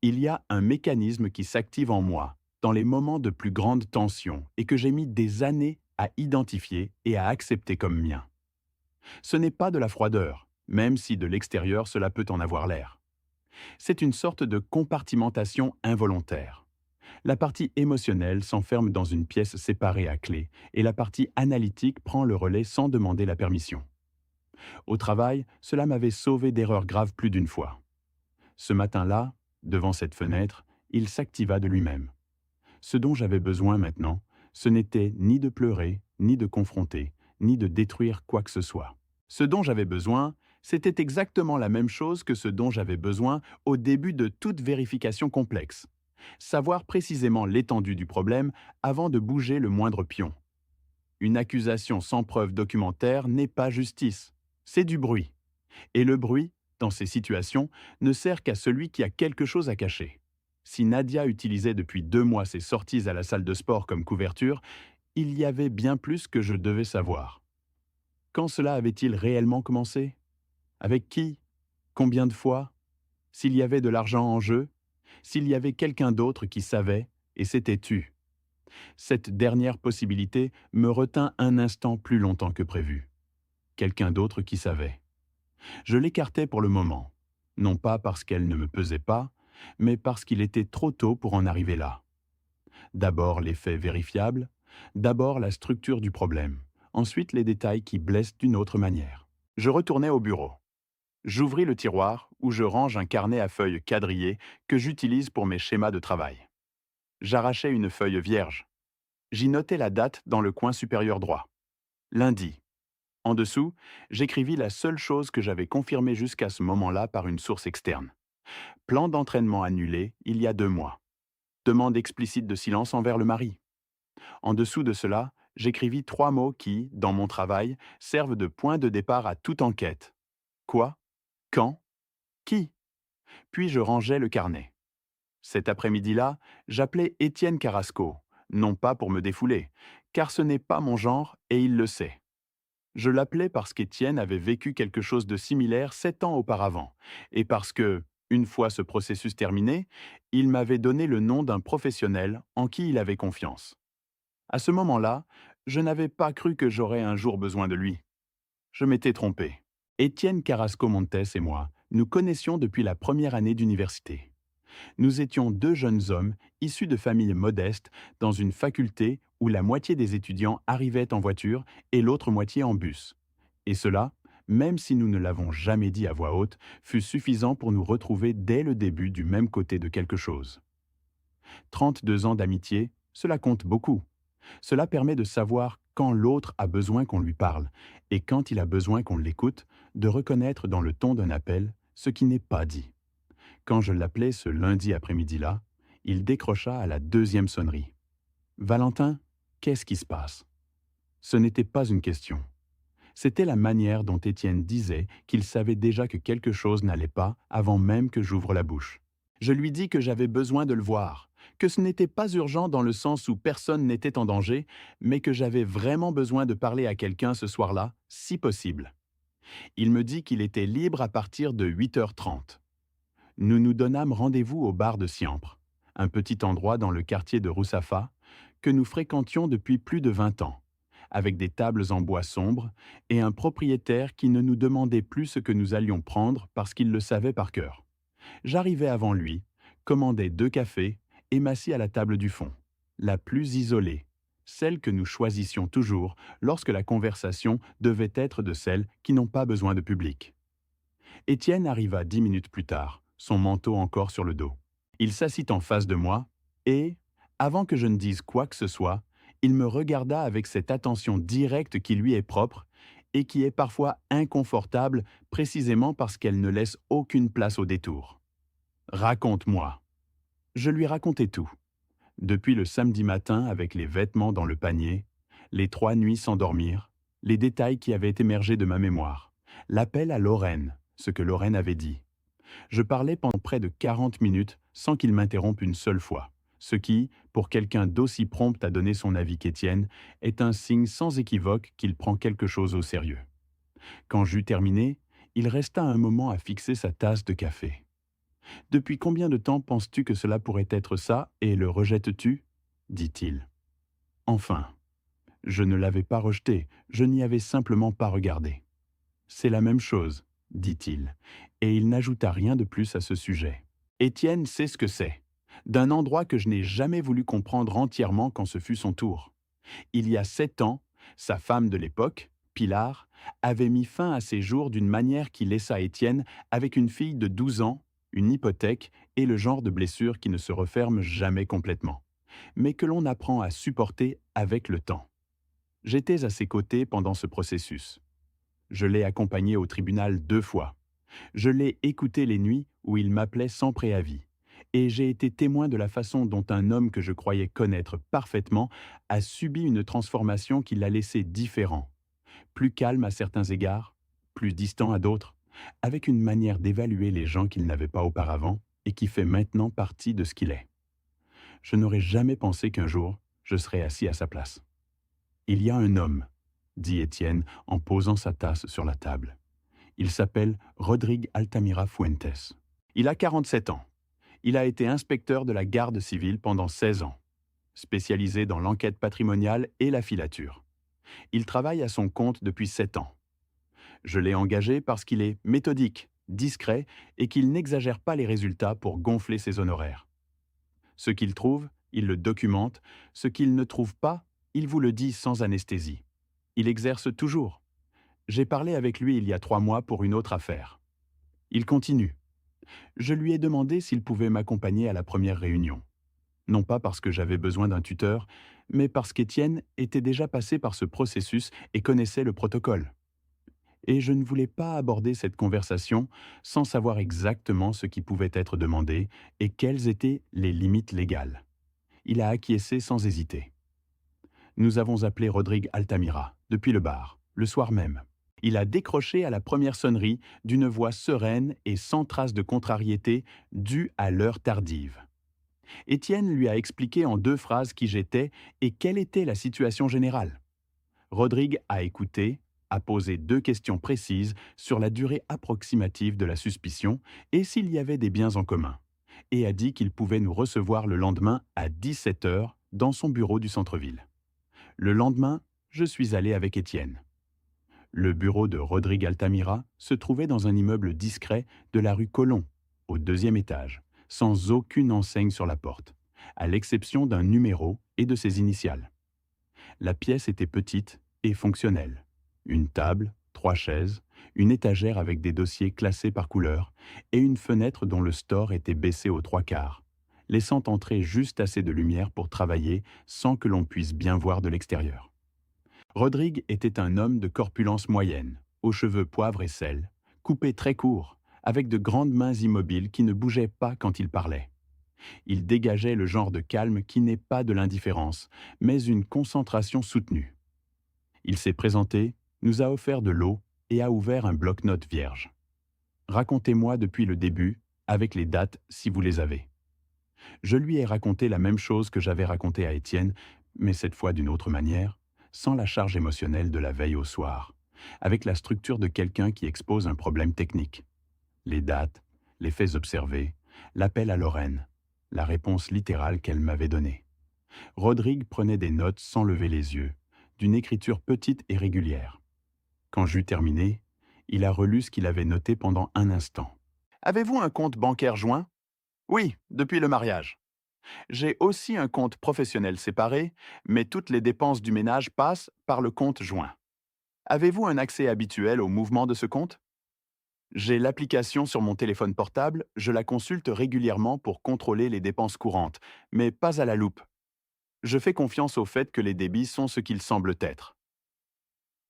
Il y a un mécanisme qui s'active en moi dans les moments de plus grande tension et que j'ai mis des années à identifier et à accepter comme mien. Ce n'est pas de la froideur, même si de l'extérieur cela peut en avoir l'air. C'est une sorte de compartimentation involontaire. La partie émotionnelle s'enferme dans une pièce séparée à clé et la partie analytique prend le relais sans demander la permission. Au travail, cela m'avait sauvé d'erreurs graves plus d'une fois. Ce matin-là, devant cette fenêtre, il s'activa de lui-même. Ce dont j'avais besoin maintenant, ce n'était ni de pleurer, ni de confronter, ni de détruire quoi que ce soit. Ce dont j'avais besoin, c'était exactement la même chose que ce dont j'avais besoin au début de toute vérification complexe. Savoir précisément l'étendue du problème avant de bouger le moindre pion. Une accusation sans preuve documentaire n'est pas justice, c'est du bruit. Et le bruit, dans ces situations, ne sert qu'à celui qui a quelque chose à cacher. Si Nadia utilisait depuis 2 mois ses sorties à la salle de sport comme couverture, il y avait bien plus que je devais savoir. Quand cela avait-il réellement commencé? Avec qui? Combien de fois? S'il y avait de l'argent en jeu? S'il y avait quelqu'un d'autre qui savait et s'était tu? Cette dernière possibilité me retint un instant plus longtemps que prévu. Quelqu'un d'autre qui savait. Je l'écartai pour le moment, non pas parce qu'elle ne me pesait pas, mais parce qu'il était trop tôt pour en arriver là. D'abord les faits vérifiables, d'abord la structure du problème, ensuite les détails qui blessent d'une autre manière. Je retournai au bureau. J'ouvris le tiroir où je range un carnet à feuilles quadrillées que j'utilise pour mes schémas de travail. J'arrachai une feuille vierge. J'y notai la date dans le coin supérieur droit. Lundi. En dessous, j'écrivis la seule chose que j'avais confirmée jusqu'à ce moment-là par une source externe. Plan d'entraînement annulé il y a 2 mois. Demande explicite de silence envers le mari. En dessous de cela, j'écrivis 3 mots qui, dans mon travail, servent de point de départ à toute enquête. Quoi? Quand? Qui? Puis je rangeai le carnet. Cet après-midi-là, j'appelai Étienne Carrasco, non pas pour me défouler, car ce n'est pas mon genre et il le sait. Je l'appelais parce qu'Étienne avait vécu quelque chose de similaire 7 ans auparavant, et parce que, une fois ce processus terminé, il m'avait donné le nom d'un professionnel en qui il avait confiance. À ce moment-là, je n'avais pas cru que j'aurais un jour besoin de lui. Je m'étais trompé. Étienne Carrasco Montes et moi nous connaissions depuis la première année d'université. Nous étions 2 jeunes hommes issus de familles modestes dans une faculté où la moitié des étudiants arrivaient en voiture et l'autre moitié en bus. Et cela, même si nous ne l'avons jamais dit à voix haute, fut suffisant pour nous retrouver dès le début du même côté de quelque chose. 32 ans d'amitié, cela compte beaucoup. Cela permet de savoir quand l'autre a besoin qu'on lui parle et quand il a besoin qu'on l'écoute, de reconnaître dans le ton d'un appel ce qui n'est pas dit. Quand je l'appelai ce lundi après-midi-là, il décrocha à la 2e sonnerie. Valentin, qu'est-ce qui se passe? Ce n'était pas une question. C'était la manière dont Étienne disait qu'il savait déjà que quelque chose n'allait pas avant même que j'ouvre la bouche. Je lui dis que j'avais besoin de le voir, que ce n'était pas urgent dans le sens où personne n'était en danger, mais que j'avais vraiment besoin de parler à quelqu'un ce soir-là, si possible. Il me dit qu'il était libre à partir de 8h30. Nous nous donnâmes rendez-vous au bar de Siampre, un petit endroit dans le quartier de Roussafa, que nous fréquentions depuis plus de 20 ans, avec des tables en bois sombre et un propriétaire qui ne nous demandait plus ce que nous allions prendre parce qu'il le savait par cœur. J'arrivai avant lui, commandai 2 cafés et m'assis à la table du fond, la plus isolée, celle que nous choisissions toujours lorsque la conversation devait être de celles qui n'ont pas besoin de public. Étienne arriva 10 minutes plus tard, son manteau encore sur le dos. Il s'assit en face de moi et, avant que je ne dise quoi que ce soit, il me regarda avec cette attention directe qui lui est propre et qui est parfois inconfortable précisément parce qu'elle ne laisse aucune place au détour. Raconte-moi. Je lui racontai tout. Depuis le samedi matin avec les vêtements dans le panier, les 3 nuits sans dormir, les détails qui avaient émergé de ma mémoire, l'appel à Lorraine, ce que Lorraine avait dit. Je parlais pendant près de 40 minutes sans qu'il m'interrompe une seule fois, ce qui, pour quelqu'un d'aussi prompt à donner son avis qu'Étienne, est un signe sans équivoque qu'il prend quelque chose au sérieux. Quand j'eus terminé, il resta un moment à fixer sa tasse de café. Depuis combien de temps penses-tu que cela pourrait être ça et le rejettes-tu? Dit-il. Enfin, je ne l'avais pas rejeté, je n'y avais simplement pas regardé. C'est la même chose, dit-il, et il n'ajouta rien de plus à ce sujet. Étienne sait ce que c'est, d'un endroit que je n'ai jamais voulu comprendre entièrement quand ce fut son tour. Il y a 7 ans, sa femme de l'époque, Pilar, avait mis fin à ses jours d'une manière qui laissa Étienne avec une fille de 12 ans, une hypothèque et le genre de blessure qui ne se referme jamais complètement, mais que l'on apprend à supporter avec le temps. J'étais à ses côtés pendant ce processus. Je l'ai accompagné au tribunal 2 fois. Je l'ai écouté les nuits où il m'appelait sans préavis. Et j'ai été témoin de la façon dont un homme que je croyais connaître parfaitement a subi une transformation qui l'a laissé différent. Plus calme à certains égards, plus distant à d'autres, avec une manière d'évaluer les gens qu'il n'avait pas auparavant et qui fait maintenant partie de ce qu'il est. Je n'aurais jamais pensé qu'un jour, je serais assis à sa place. Il y a un homme, dit Étienne en posant sa tasse sur la table. Il s'appelle Rodrigue Altamira Fuentes. Il a 47 ans. Il a été inspecteur de la garde civile pendant 16 ans, spécialisé dans l'enquête patrimoniale et la filature. Il travaille à son compte depuis 7 ans. Je l'ai engagé parce qu'il est méthodique, discret et qu'il n'exagère pas les résultats pour gonfler ses honoraires. Ce qu'il trouve, il le documente. Ce qu'il ne trouve pas, il vous le dit sans anesthésie. Il exerce toujours. J'ai parlé avec lui il y a 3 mois pour une autre affaire. Il continue. Je lui ai demandé s'il pouvait m'accompagner à la première réunion. non pas parce que j'avais besoin d'un tuteur, mais parce qu'Étienne était déjà passé par ce processus et connaissait le protocole. Et je ne voulais pas aborder cette conversation sans savoir exactement ce qui pouvait être demandé et quelles étaient les limites légales. Il a acquiescé sans hésiter. Nous avons appelé Rodrigue Altamira, depuis le bar, le soir même. Il a décroché à la première sonnerie d'une voix sereine et sans trace de contrariété due à l'heure tardive. Étienne lui a expliqué en 2 phrases qui j'étais et quelle était la situation générale. Rodrigue a écouté, a posé 2 questions précises sur la durée approximative de la suspicion et s'il y avait des biens en commun, et a dit qu'il pouvait nous recevoir le lendemain à 17 heures dans son bureau du centre-ville. Le lendemain, je suis allé avec Étienne. Le bureau de Rodrigue Altamira se trouvait dans un immeuble discret de la rue Colomb, au 2e étage, sans aucune enseigne sur la porte, à l'exception d'un numéro et de ses initiales. La pièce était petite et fonctionnelle. Une table, 3 chaises, une étagère avec des dossiers classés par couleur et une fenêtre dont le store était baissé aux 3/4, laissant entrer juste assez de lumière pour travailler sans que l'on puisse bien voir de l'extérieur. Rodrigue était un homme de corpulence moyenne, aux cheveux poivre et sel, coupés très courts, avec de grandes mains immobiles qui ne bougeaient pas quand il parlait. Il dégageait le genre de calme qui n'est pas de l'indifférence, mais une concentration soutenue. Il s'est présenté, nous a offert de l'eau et a ouvert un bloc-notes vierge. Racontez-moi depuis le début, avec les dates si vous les avez. Je lui ai raconté la même chose que j'avais raconté à Étienne, mais cette fois d'une autre manière, sans la charge émotionnelle de la veille au soir, avec la structure de quelqu'un qui expose un problème technique. Les dates, les faits observés, l'appel à Lorraine, la réponse littérale qu'elle m'avait donnée. Rodrigue prenait des notes sans lever les yeux, d'une écriture petite et régulière. Quand j'eus terminé, il a relu ce qu'il avait noté pendant un instant. Avez-vous un compte bancaire joint? Oui, depuis le mariage. J'ai aussi un compte professionnel séparé, mais toutes les dépenses du ménage passent par le compte joint. Avez-vous un accès habituel au mouvement de ce compte? J'ai l'application sur mon téléphone portable, je la consulte régulièrement pour contrôler les dépenses courantes, mais pas à la loupe. Je fais confiance au fait que les débits sont ce qu'ils semblent être.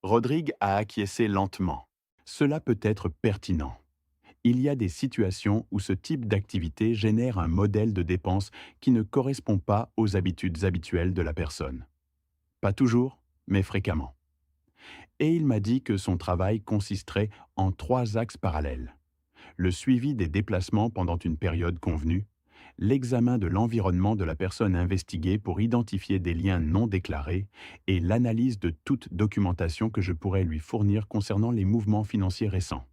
Rodrigue a acquiescé lentement. Cela peut être pertinent. Il y a des situations où ce type d'activité génère un modèle de dépense qui ne correspond pas aux habitudes habituelles de la personne. Pas toujours, mais fréquemment. Et il m'a dit que son travail consisterait en 3 axes parallèles. Le suivi des déplacements pendant une période convenue, l'examen de l'environnement de la personne investiguée pour identifier des liens non déclarés et l'analyse de toute documentation que je pourrais lui fournir concernant les mouvements financiers récents.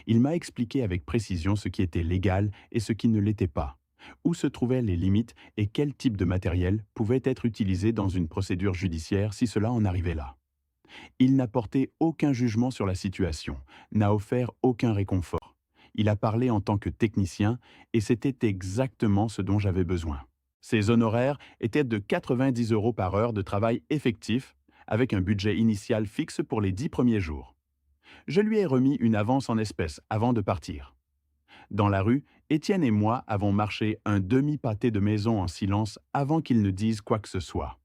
Il m'a expliqué avec précision ce qui était légal et ce qui ne l'était pas, où se trouvaient les limites et quel type de matériel pouvait être utilisé dans une procédure judiciaire si cela en arrivait là. Il n'a porté aucun jugement sur la situation, n'a offert aucun réconfort. Il a parlé en tant que technicien et c'était exactement ce dont j'avais besoin. Ses honoraires étaient de 90 € par heure de travail effectif, avec un budget initial fixe pour les 10 premiers jours. Je lui ai remis une avance en espèces avant de partir. Dans la rue, Étienne et moi avons marché un demi-pâté de maison en silence avant qu'il ne dise quoi que ce soit.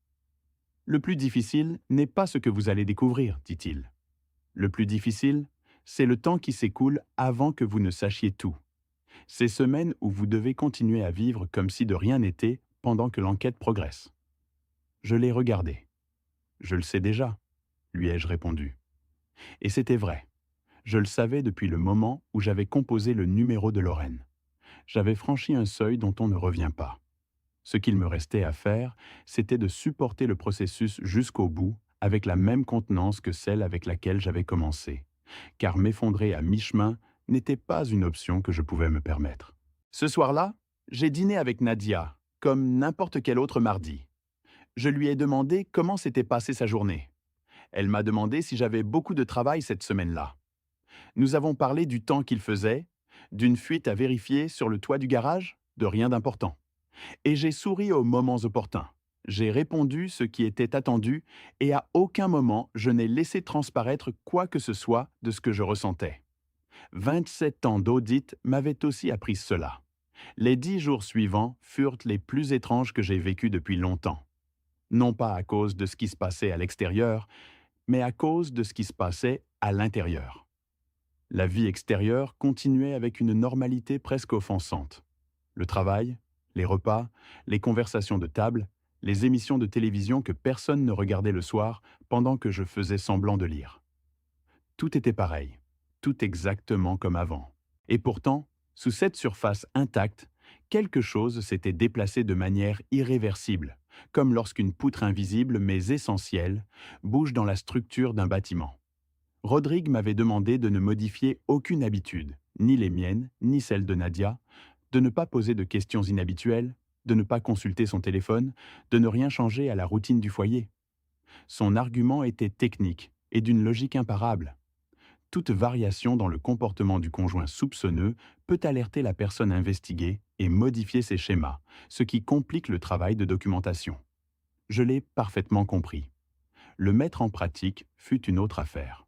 Le plus difficile n'est pas ce que vous allez découvrir, dit-il. Le plus difficile, c'est le temps qui s'écoule avant que vous ne sachiez tout. Ces semaines où vous devez continuer à vivre comme si de rien n'était pendant que l'enquête progresse. Je l'ai regardé. Je le sais déjà, lui ai-je répondu. Et c'était vrai. Je le savais depuis le moment où j'avais composé le numéro de Lorraine. J'avais franchi un seuil dont on ne revient pas. Ce qu'il me restait à faire, c'était de supporter le processus jusqu'au bout avec la même contenance que celle avec laquelle j'avais commencé, car m'effondrer à mi-chemin n'était pas une option que je pouvais me permettre. Ce soir-là, j'ai dîné avec Nadia, comme n'importe quel autre mardi. Je lui ai demandé comment s'était passée sa journée. Elle m'a demandé si j'avais beaucoup de travail cette semaine-là. Nous avons parlé du temps qu'il faisait, d'une fuite à vérifier sur le toit du garage, de rien d'important. Et j'ai souri aux moments opportuns. J'ai répondu ce qui était attendu et à aucun moment je n'ai laissé transparaître quoi que ce soit de ce que je ressentais. 27 ans d'audit m'avaient aussi appris cela. Les 10 jours suivants furent les plus étranges que j'ai vécus depuis longtemps. Non pas à cause de ce qui se passait à l'extérieur, mais à cause de ce qui se passait à l'intérieur. La vie extérieure continuait avec une normalité presque offensante. Le travail, les repas, les conversations de table, les émissions de télévision que personne ne regardait le soir pendant que je faisais semblant de lire. Tout était pareil, tout exactement comme avant. Et pourtant, sous cette surface intacte, quelque chose s'était déplacé de manière irréversible, comme lorsqu'une poutre invisible mais essentielle bouge dans la structure d'un bâtiment. Rodrigue m'avait demandé de ne modifier aucune habitude, ni les miennes, ni celles de Nadia, de ne pas poser de questions inhabituelles, de ne pas consulter son téléphone, de ne rien changer à la routine du foyer. Son argument était technique et d'une logique imparable. Toute variation dans le comportement du conjoint soupçonneux peut alerter la personne investiguée et modifier ses schémas, ce qui complique le travail de documentation. Je l'ai parfaitement compris. Le mettre en pratique fut une autre affaire.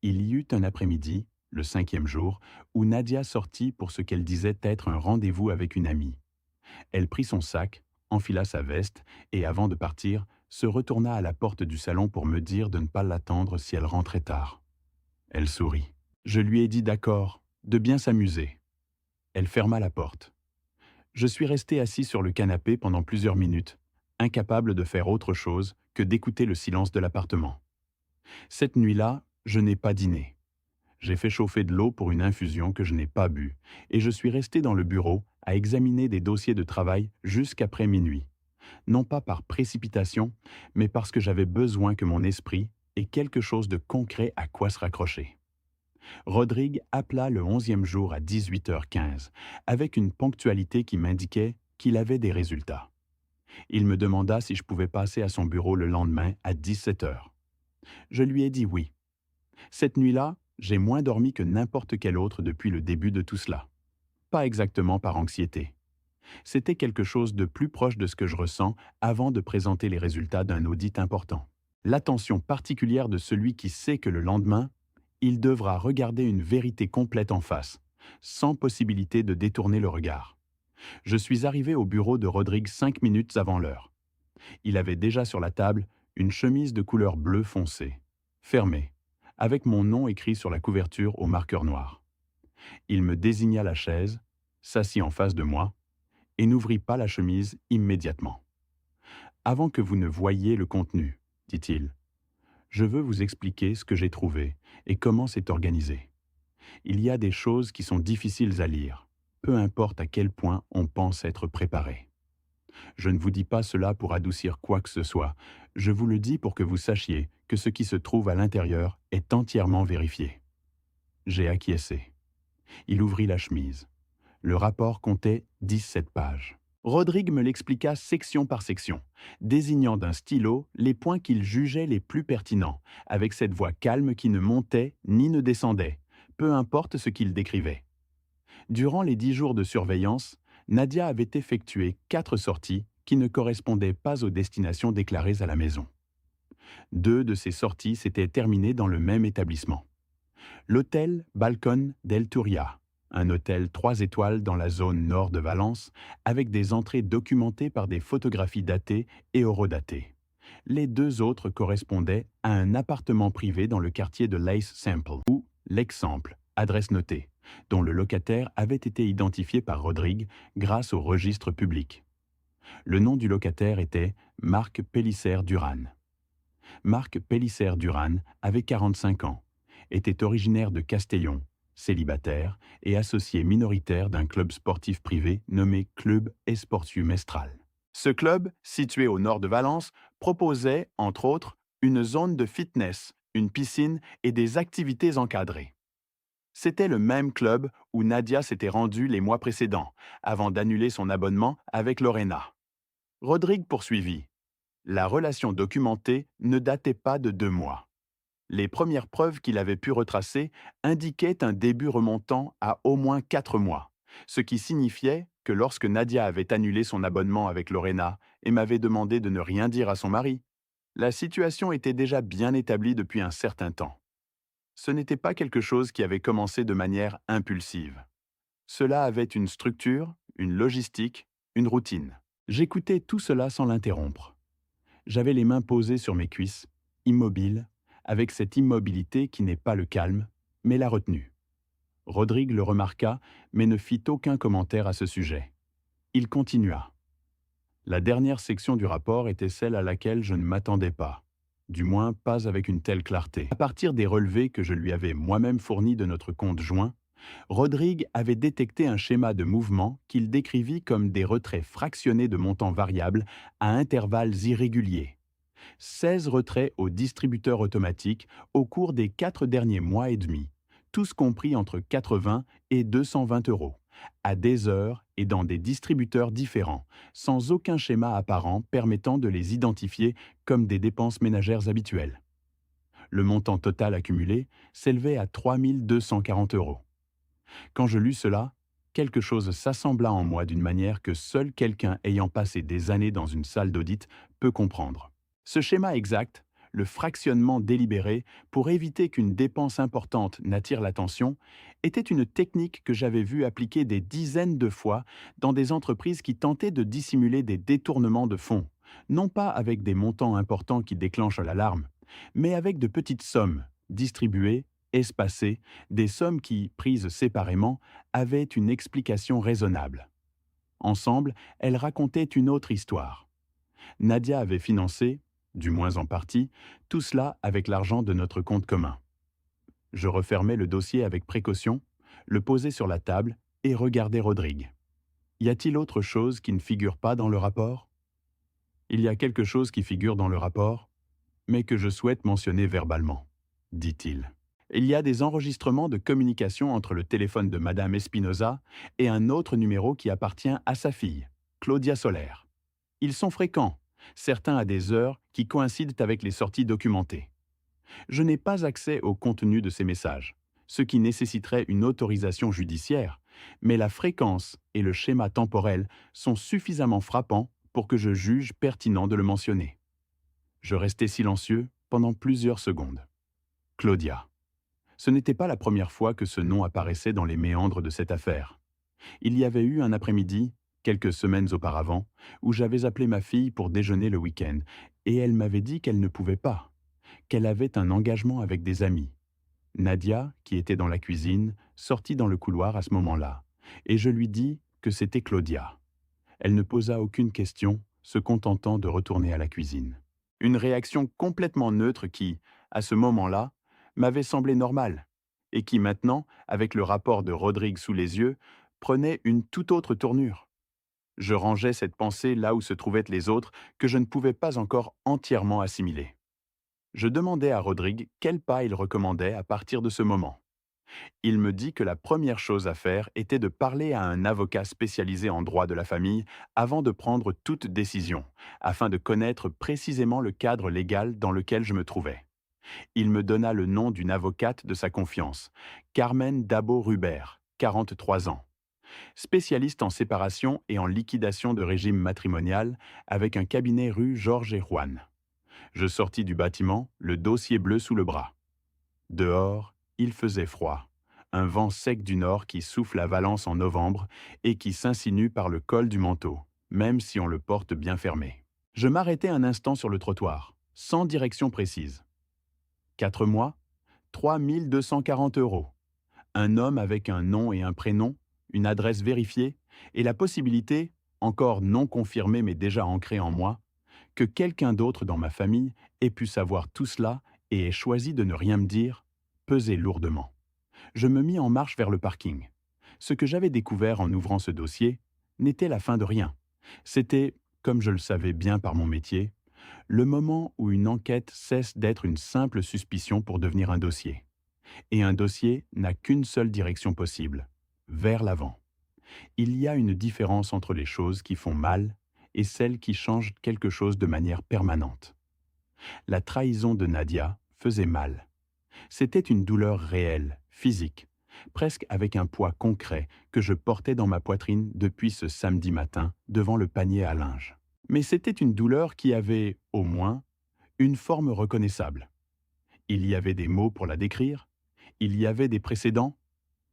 Il y eut un après-midi, le 5e jour, où Nadia sortit pour ce qu'elle disait être un rendez-vous avec une amie. Elle prit son sac, enfila sa veste et, avant de partir, se retourna à la porte du salon pour me dire de ne pas l'attendre si elle rentrait tard. Elle sourit. Je lui ai dit d'accord, de bien s'amuser. Elle ferma la porte. Je suis resté assis sur le canapé pendant plusieurs minutes, incapable de faire autre chose que d'écouter le silence de l'appartement. Cette nuit-là, je n'ai pas dîné. J'ai fait chauffer de l'eau pour une infusion que je n'ai pas bue, et je suis resté dans le bureau à examiner des dossiers de travail jusqu'après minuit. Non pas par précipitation, mais parce que j'avais besoin que mon esprit ait quelque chose de concret à quoi se raccrocher. Rodrigue appela le 11e jour à 18h15, avec une ponctualité qui m'indiquait qu'il avait des résultats. Il me demanda si je pouvais passer à son bureau le lendemain à 17h. Je lui ai dit oui. Cette nuit-là, j'ai moins dormi que n'importe quel autre depuis le début de tout cela. Pas exactement par anxiété. C'était quelque chose de plus proche de ce que je ressens avant de présenter les résultats d'un audit important. L'attention particulière de celui qui sait que le lendemain, il devra regarder une vérité complète en face, sans possibilité de détourner le regard. Je suis arrivé au bureau de Rodrigue 5 minutes avant l'heure. Il avait déjà sur la table une chemise de couleur bleu foncé, fermée, avec mon nom écrit sur la couverture au marqueur noir. Il me désigna la chaise, s'assit en face de moi et n'ouvrit pas la chemise immédiatement. Avant que vous ne voyiez le contenu, dit-il, je veux vous expliquer ce que j'ai trouvé et comment c'est organisé. Il y a des choses qui sont difficiles à lire, peu importe à quel point on pense être préparé. Je ne vous dis pas cela pour adoucir quoi que ce soit, je vous le dis pour que vous sachiez que ce qui se trouve à l'intérieur est entièrement vérifié. J'ai acquiescé. Il ouvrit la chemise. Le rapport comptait 17 pages. Rodrigue me l'expliqua section par section, désignant d'un stylo les points qu'il jugeait les plus pertinents, avec cette voix calme qui ne montait ni ne descendait, peu importe ce qu'il décrivait. Durant les 10 jours de surveillance, Nadia avait effectué 4 sorties qui ne correspondaient pas aux destinations déclarées à la maison. 2 de ces sorties s'étaient terminées dans le même établissement. L'hôtel Balcón del Turia, un hôtel 3 étoiles dans la zone nord de Valence, avec des entrées documentées par des photographies datées et horodatées. Les 2 autres correspondaient à un appartement privé dans le quartier de Lace Sample, ou l'Exemple, adresse notée, dont le locataire avait été identifié par Rodrigue grâce au registre public. Le nom du locataire était Marc Pellicer-Duran. Marc Pellicer-Duran avait 45 ans, était originaire de Castellón, célibataire et associé minoritaire d'un club sportif privé nommé Club Esportiu Mestral. Ce club, situé au nord de Valence, proposait, entre autres, une zone de fitness, une piscine et des activités encadrées. C'était le même club où Nadia s'était rendue les mois précédents, avant d'annuler son abonnement avec Lorena. Rodrigue poursuivit. La relation documentée ne datait pas de 2 mois. Les premières preuves qu'il avait pu retracer indiquaient un début remontant à au moins 4 mois, ce qui signifiait que lorsque Nadia avait annulé son abonnement avec Lorena et m'avait demandé de ne rien dire à son mari, la situation était déjà bien établie depuis un certain temps. Ce n'était pas quelque chose qui avait commencé de manière impulsive. Cela avait une structure, une logistique, une routine. J'écoutais tout cela sans l'interrompre. J'avais les mains posées sur mes cuisses, immobile, avec cette immobilité qui n'est pas le calme, mais la retenue. Rodrigue le remarqua, mais ne fit aucun commentaire à ce sujet. Il continua. La dernière section du rapport était celle à laquelle je ne m'attendais pas. Du moins, pas avec une telle clarté. À partir des relevés que je lui avais moi-même fournis de notre compte joint, Rodrigue avait détecté un schéma de mouvement qu'il décrivit comme des retraits fractionnés de montants variables à intervalles irréguliers. 16 retraits au distributeur automatique au cours des 4 derniers mois et demi, tous compris entre 80 et 220 euros, à des heures et dans des distributeurs différents, sans aucun schéma apparent permettant de les identifier comme des dépenses ménagères habituelles. Le montant total accumulé s'élevait à 3 240 euros. Quand je lus cela, quelque chose s'assembla en moi d'une manière que seul quelqu'un ayant passé des années dans une salle d'audit peut comprendre. Ce schéma exact, le fractionnement délibéré pour éviter qu'une dépense importante n'attire l'attention, était une technique que j'avais vue appliquée des dizaines de fois dans des entreprises qui tentaient de dissimuler des détournements de fonds, non pas avec des montants importants qui déclenchent l'alarme, mais avec de petites sommes, distribuées, espacées, des sommes qui, prises séparément, avaient une explication raisonnable. Ensemble, elles racontaient une autre histoire. Nadia avait financé, du moins en partie, tout cela avec l'argent de notre compte commun. Je refermais le dossier avec précaution, le posais sur la table et regardais Rodrigue. Y a-t-il autre chose qui ne figure pas dans le rapport? Il y a quelque chose qui figure dans le rapport, mais que je souhaite mentionner verbalement, dit-il. Il y a des enregistrements de communication entre le téléphone de Madame Espinosa et un autre numéro qui appartient à sa fille, Claudia Soler. Ils sont fréquents, certains à des heures qui coïncident avec les sorties documentées. Je n'ai pas accès au contenu de ces messages, ce qui nécessiterait une autorisation judiciaire, mais la fréquence et le schéma temporel sont suffisamment frappants pour que je juge pertinent de le mentionner. Je restai silencieux pendant plusieurs secondes. Claudia. Ce n'était pas la première fois que ce nom apparaissait dans les méandres de cette affaire. Il y avait eu un après-midi, quelques semaines auparavant, où j'avais appelé ma fille pour déjeuner le week-end, et elle m'avait dit qu'elle ne pouvait pas, qu'elle avait un engagement avec des amis. Nadia, qui était dans la cuisine, sortit dans le couloir à ce moment-là, et je lui dis que c'était Claudia. Elle ne posa aucune question, se contentant de retourner à la cuisine. Une réaction complètement neutre qui, à ce moment-là, m'avait semblé normale, et qui maintenant, avec le rapport de Rodrigue sous les yeux, prenait une toute autre tournure. Je rangeais cette pensée là où se trouvaient les autres que je ne pouvais pas encore entièrement assimiler. Je demandai à Rodrigue quel pas il recommandait à partir de ce moment. Il me dit que la première chose à faire était de parler à un avocat spécialisé en droit de la famille avant de prendre toute décision, afin de connaître précisément le cadre légal dans lequel je me trouvais. Il me donna le nom d'une avocate de sa confiance, Carmen Dabo-Rubert, 43 ans. Spécialiste en séparation et en liquidation de régime matrimonial avec un cabinet rue Georges et Juan. Je sortis du bâtiment, le dossier bleu sous le bras. Dehors, il faisait froid. Un vent sec du nord qui souffle à Valence en novembre et qui s'insinue par le col du manteau, même si on le porte bien fermé. Je m'arrêtai un instant sur le trottoir, sans direction précise. 4 mois, 3 240 euros. Un homme avec un nom et un prénom, une adresse vérifiée, et la possibilité, encore non confirmée mais déjà ancrée en moi, que quelqu'un d'autre dans ma famille ait pu savoir tout cela et ait choisi de ne rien me dire, pesait lourdement. Je me mis en marche vers le parking. Ce que j'avais découvert en ouvrant ce dossier n'était la fin de rien. C'était, comme je le savais bien par mon métier, le moment où une enquête cesse d'être une simple suspicion pour devenir un dossier. Et un dossier n'a qu'une seule direction possible, vers l'avant. Il y a une différence entre les choses qui font mal et celles qui changent quelque chose de manière permanente. La trahison de Nadia faisait mal. C'était une douleur réelle, physique, presque avec un poids concret que je portais dans ma poitrine depuis ce samedi matin devant le panier à linge. Mais c'était une douleur qui avait, au moins, une forme reconnaissable. Il y avait des mots pour la décrire, il y avait des précédents,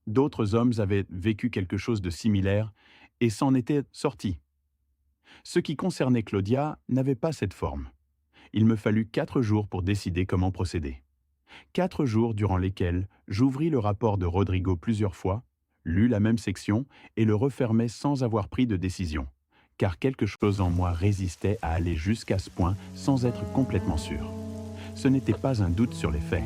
D'autres hommes avaient vécu quelque chose de similaire et s'en étaient sortis. Ce qui concernait Claudia n'avait pas cette forme. Il me fallut 4 jours pour décider comment procéder. 4 jours durant lesquels j'ouvris le rapport de Rodrigo plusieurs fois, lus la même section et le refermai sans avoir pris de décision, car quelque chose en moi résistait à aller jusqu'à ce point sans être complètement sûr. Ce n'était pas un doute sur les faits.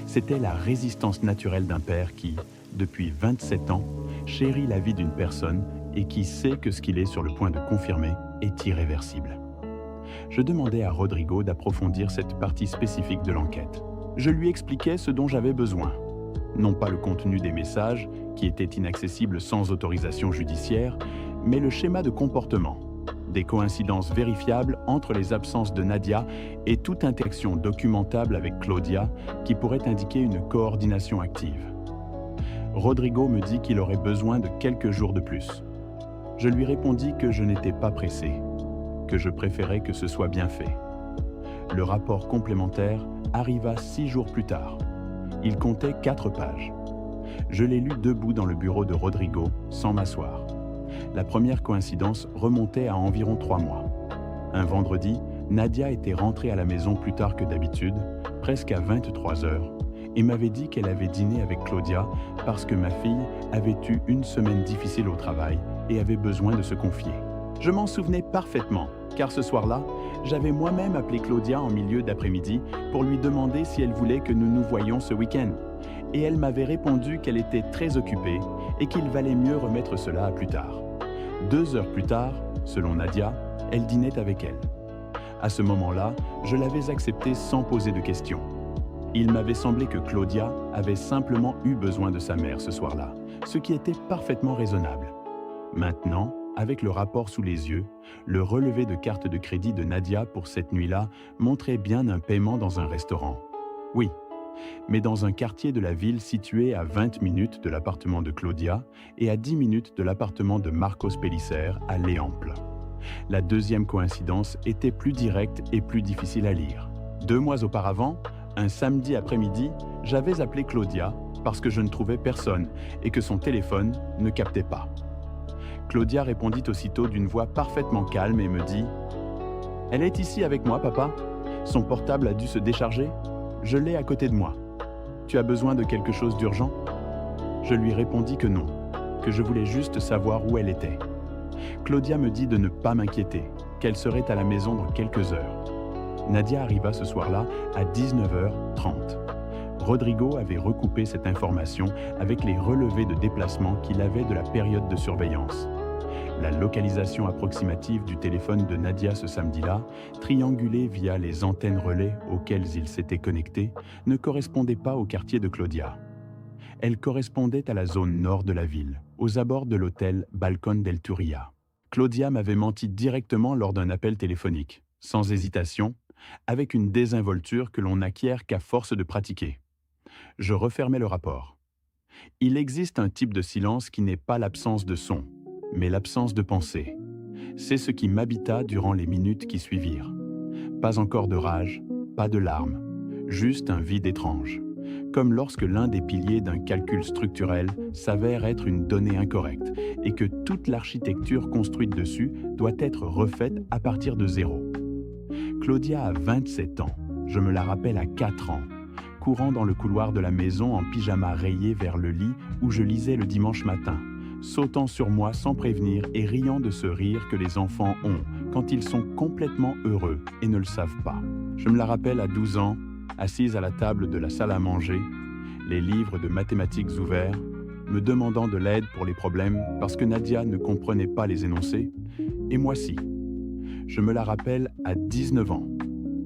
C'était la résistance naturelle d'un père qui, depuis 27 ans, chérit la vie d'une personne et qui sait que ce qu'il est sur le point de confirmer est irréversible. Je demandai à Rodrigo d'approfondir cette partie spécifique de l'enquête. Je lui expliquais ce dont j'avais besoin. Non pas le contenu des messages, qui étaient inaccessibles sans autorisation judiciaire, mais le schéma de comportement, des coïncidences vérifiables entre les absences de Nadia et toute interaction documentable avec Claudia qui pourrait indiquer une coordination active. Rodrigo me dit qu'il aurait besoin de quelques jours de plus. Je lui répondis que je n'étais pas pressé, que je préférais que ce soit bien fait. Le rapport complémentaire arriva 6 jours plus tard. Il comptait 4 pages. Je l'ai lu debout dans le bureau de Rodrigo, sans m'asseoir. La première coïncidence remontait à environ 3 mois. Un vendredi, Nadia était rentrée à la maison plus tard que d'habitude, presque à 23 heures, et m'avait dit qu'elle avait dîné avec Claudia parce que ma fille avait eu une semaine difficile au travail et avait besoin de se confier. Je m'en souvenais parfaitement, car ce soir-là, j'avais moi-même appelé Claudia en milieu d'après-midi pour lui demander si elle voulait que nous nous voyions ce week-end. Et elle m'avait répondu qu'elle était très occupée et qu'il valait mieux remettre cela à plus tard. 2 heures plus tard, selon Nadia, elle dînait avec elle. À ce moment-là, je l'avais accepté sans poser de questions. Il m'avait semblé que Claudia avait simplement eu besoin de sa mère ce soir-là, ce qui était parfaitement raisonnable. Maintenant, avec le rapport sous les yeux, le relevé de carte de crédit de Nadia pour cette nuit-là montrait bien un paiement dans un restaurant. Oui, mais dans un quartier de la ville situé à 20 minutes de l'appartement de Claudia et à 10 minutes de l'appartement de Marcos Pellicer à Léample. La deuxième coïncidence était plus directe et plus difficile à lire. 2 mois auparavant, un samedi après-midi, j'avais appelé Claudia parce que je ne trouvais personne et que son téléphone ne captait pas. Claudia répondit aussitôt d'une voix parfaitement calme et me dit « Elle est ici avec moi, papa. Son portable a dû se décharger. Je l'ai à côté de moi. Tu as besoin de quelque chose d'urgent ?» Je lui répondis que non, que je voulais juste savoir où elle était. Claudia me dit de ne pas m'inquiéter, qu'elle serait à la maison dans quelques heures. Nadia arriva ce soir-là à 19h30. Rodrigo avait recoupé cette information avec les relevés de déplacement qu'il avait de la période de surveillance. La localisation approximative du téléphone de Nadia ce samedi-là, triangulée via les antennes relais auxquelles il s'était connecté, ne correspondait pas au quartier de Claudia. Elle correspondait à la zone nord de la ville, aux abords de l'hôtel Balcón del Turia. Claudia m'avait menti directement lors d'un appel téléphonique, sans hésitation, avec une désinvolture que l'on n'acquiert qu'à force de pratiquer. Je refermai le rapport. Il existe un type de silence qui n'est pas l'absence de son, mais l'absence de pensée. C'est ce qui m'habita durant les minutes qui suivirent. Pas encore de rage, pas de larmes, juste un vide étrange. Comme lorsque l'un des piliers d'un calcul structurel s'avère être une donnée incorrecte et que toute l'architecture construite dessus doit être refaite à partir de zéro. Claudia a 27 ans, je me la rappelle à 4 ans, courant dans le couloir de la maison en pyjama rayé vers le lit où je lisais le dimanche matin, sautant sur moi sans prévenir et riant de ce rire que les enfants ont quand ils sont complètement heureux et ne le savent pas. Je me la rappelle à 12 ans, assise à la table de la salle à manger, les livres de mathématiques ouverts, me demandant de l'aide pour les problèmes parce que Nadia ne comprenait pas les énoncés, et moi si. Je me la rappelle à 19 ans,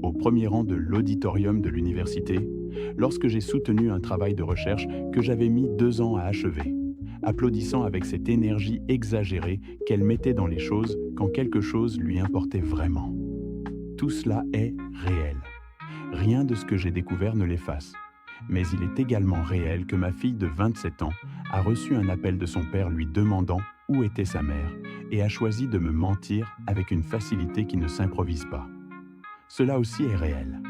au premier rang de l'auditorium de l'université, lorsque j'ai soutenu un travail de recherche que j'avais mis 2 ans à achever, applaudissant avec cette énergie exagérée qu'elle mettait dans les choses quand quelque chose lui importait vraiment. Tout cela est réel. Rien de ce que j'ai découvert ne l'efface. Mais il est également réel que ma fille de 27 ans a reçu un appel de son père lui demandant où était sa mère et a choisi de me mentir avec une facilité qui ne s'improvise pas. Cela aussi est réel.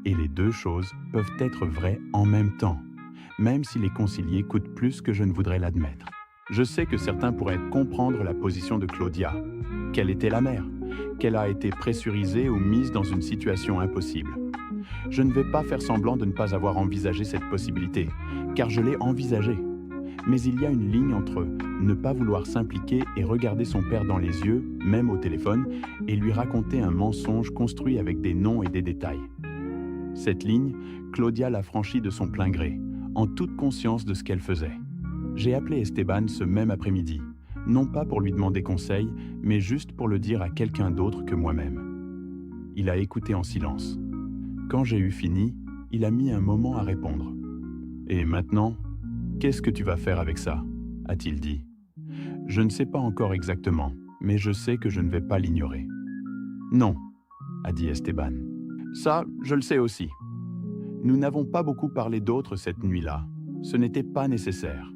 Et les deux choses peuvent être vraies en même temps, même si les concilier coûte plus que je ne voudrais l'admettre. Je sais que certains pourraient comprendre la position de Claudia, qu'elle était la mère, qu'elle a été pressurisée ou mise dans une situation impossible. Je ne vais pas faire semblant de ne pas avoir envisagé cette possibilité, car je l'ai envisagée. Mais il y a une ligne entre ne pas vouloir s'impliquer et regarder son père dans les yeux, même au téléphone, et lui raconter un mensonge construit avec des noms et des détails. Cette ligne, Claudia l'a franchie de son plein gré, en toute conscience de ce qu'elle faisait. J'ai appelé Esteban ce même après-midi, non pas pour lui demander conseil, mais juste pour le dire à quelqu'un d'autre que moi-même. Il a écouté en silence. Quand j'ai eu fini, il a mis un moment à répondre. « Et maintenant, qu'est-ce que tu vas faire avec ça ?» a-t-il dit. « Je ne sais pas encore exactement, mais je sais que je ne vais pas l'ignorer. »« Non, » a dit Esteban. « Ça, je le sais aussi. Nous n'avons pas beaucoup parlé d'autres cette nuit-là. Ce n'était pas nécessaire.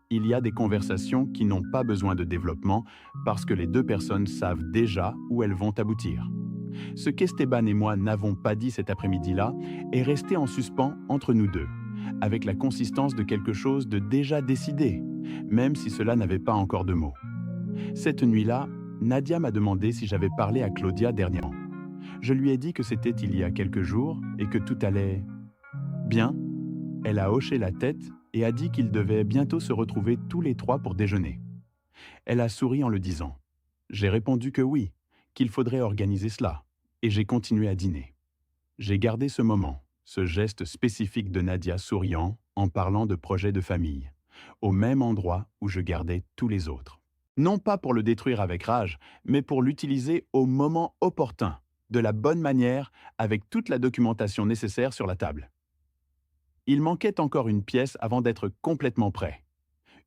Il y a des conversations qui n'ont pas besoin de développement parce que les deux personnes savent déjà où elles vont aboutir. Ce qu'Esteban et moi n'avons pas dit cet après-midi-là est resté en suspens entre nous deux, avec la consistance de quelque chose de déjà décidé, même si cela n'avait pas encore de mots. Cette nuit-là, Nadia m'a demandé si j'avais parlé à Claudia dernièrement. Je lui ai dit que c'était il y a quelques jours et que tout allait bien. Elle a hoché la tête et a dit qu'ils devaient bientôt se retrouver tous les trois pour déjeuner. Elle a souri en le disant. J'ai répondu que oui, qu'il faudrait organiser cela, et j'ai continué à dîner. J'ai gardé ce moment, ce geste spécifique de Nadia souriant en parlant de projets de famille, au même endroit où je gardais tous les autres. Non pas pour le détruire avec rage, mais pour l'utiliser au moment opportun, de la bonne manière, avec toute la documentation nécessaire sur la table. Il manquait encore une pièce avant d'être complètement prêt.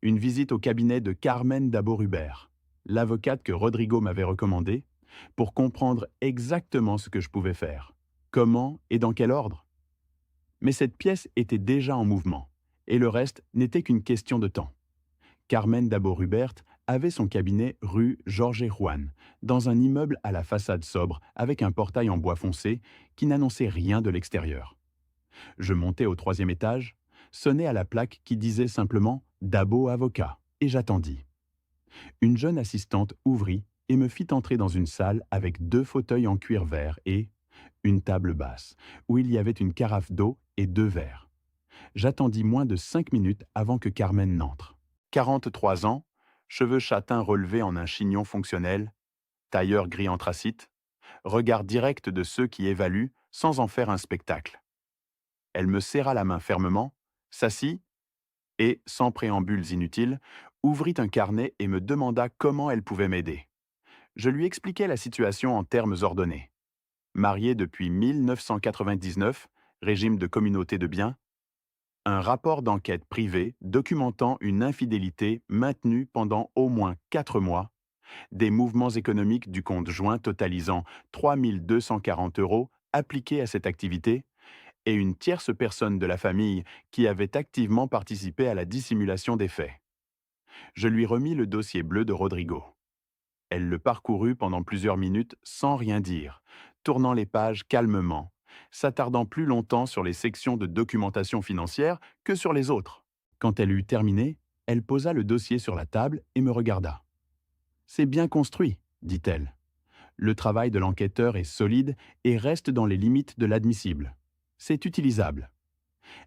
Une visite au cabinet de Carmen Dabo-Rubert, l'avocate que Rodrigo m'avait recommandée, pour comprendre exactement ce que je pouvais faire, comment et dans quel ordre. Mais cette pièce était déjà en mouvement, et le reste n'était qu'une question de temps. Carmen Dabo-Rubert avait son cabinet rue Jorge Juan, dans un immeuble à la façade sobre avec un portail en bois foncé qui n'annonçait rien de l'extérieur. Je montai au 3e étage, sonnai à la plaque qui disait simplement « Dabo avocat » et j'attendis. Une jeune assistante ouvrit et me fit entrer dans une salle avec 2 fauteuils en cuir vert et une table basse, où il y avait une carafe d'eau et 2 verres. J'attendis moins de 5 minutes avant que Carmen n'entre. 43 ans, cheveux châtains relevés en un chignon fonctionnel, tailleur gris anthracite, regard direct de ceux qui évaluent sans en faire un spectacle. Elle me serra la main fermement, s'assit et, sans préambules inutiles, ouvrit un carnet et me demanda comment elle pouvait m'aider. Je lui expliquai la situation en termes ordonnés. Mariée depuis 1999, régime de communauté de biens, un rapport d'enquête privé documentant une infidélité maintenue pendant au moins 4 mois, des mouvements économiques du compte joint totalisant 3 240 € appliqués à cette activité, et une tierce personne de la famille qui avait activement participé à la dissimulation des faits. Je lui remis le dossier bleu de Rodrigo. Elle le parcourut pendant plusieurs minutes sans rien dire, tournant les pages calmement, s'attardant plus longtemps sur les sections de documentation financière que sur les autres. Quand elle eut terminé, elle posa le dossier sur la table et me regarda. « C'est bien construit, » dit-elle. « Le travail de l'enquêteur est solide et reste dans les limites de l'admissible. C'est utilisable. »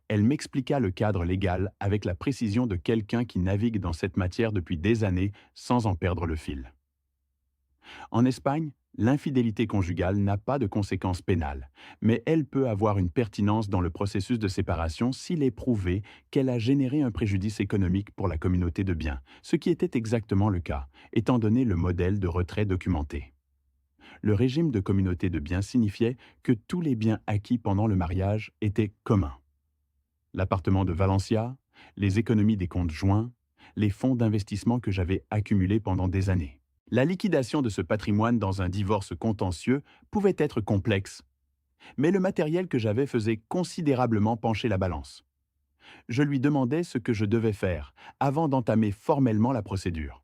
Elle m'expliqua le cadre légal avec la précision de quelqu'un qui navigue dans cette matière depuis des années sans en perdre le fil. En Espagne, l'infidélité conjugale n'a pas de conséquences pénales, mais elle peut avoir une pertinence dans le processus de séparation s'il est prouvé qu'elle a généré un préjudice économique pour la communauté de biens, ce qui était exactement le cas, étant donné le modèle de retrait documenté. Le régime de communauté de biens signifiait que tous les biens acquis pendant le mariage étaient communs. L'appartement de Valencia, les économies des comptes joints, les fonds d'investissement que j'avais accumulés pendant des années. La liquidation de ce patrimoine dans un divorce contentieux pouvait être complexe, mais le matériel que j'avais faisait considérablement pencher la balance. Je lui demandai ce que je devais faire avant d'entamer formellement la procédure.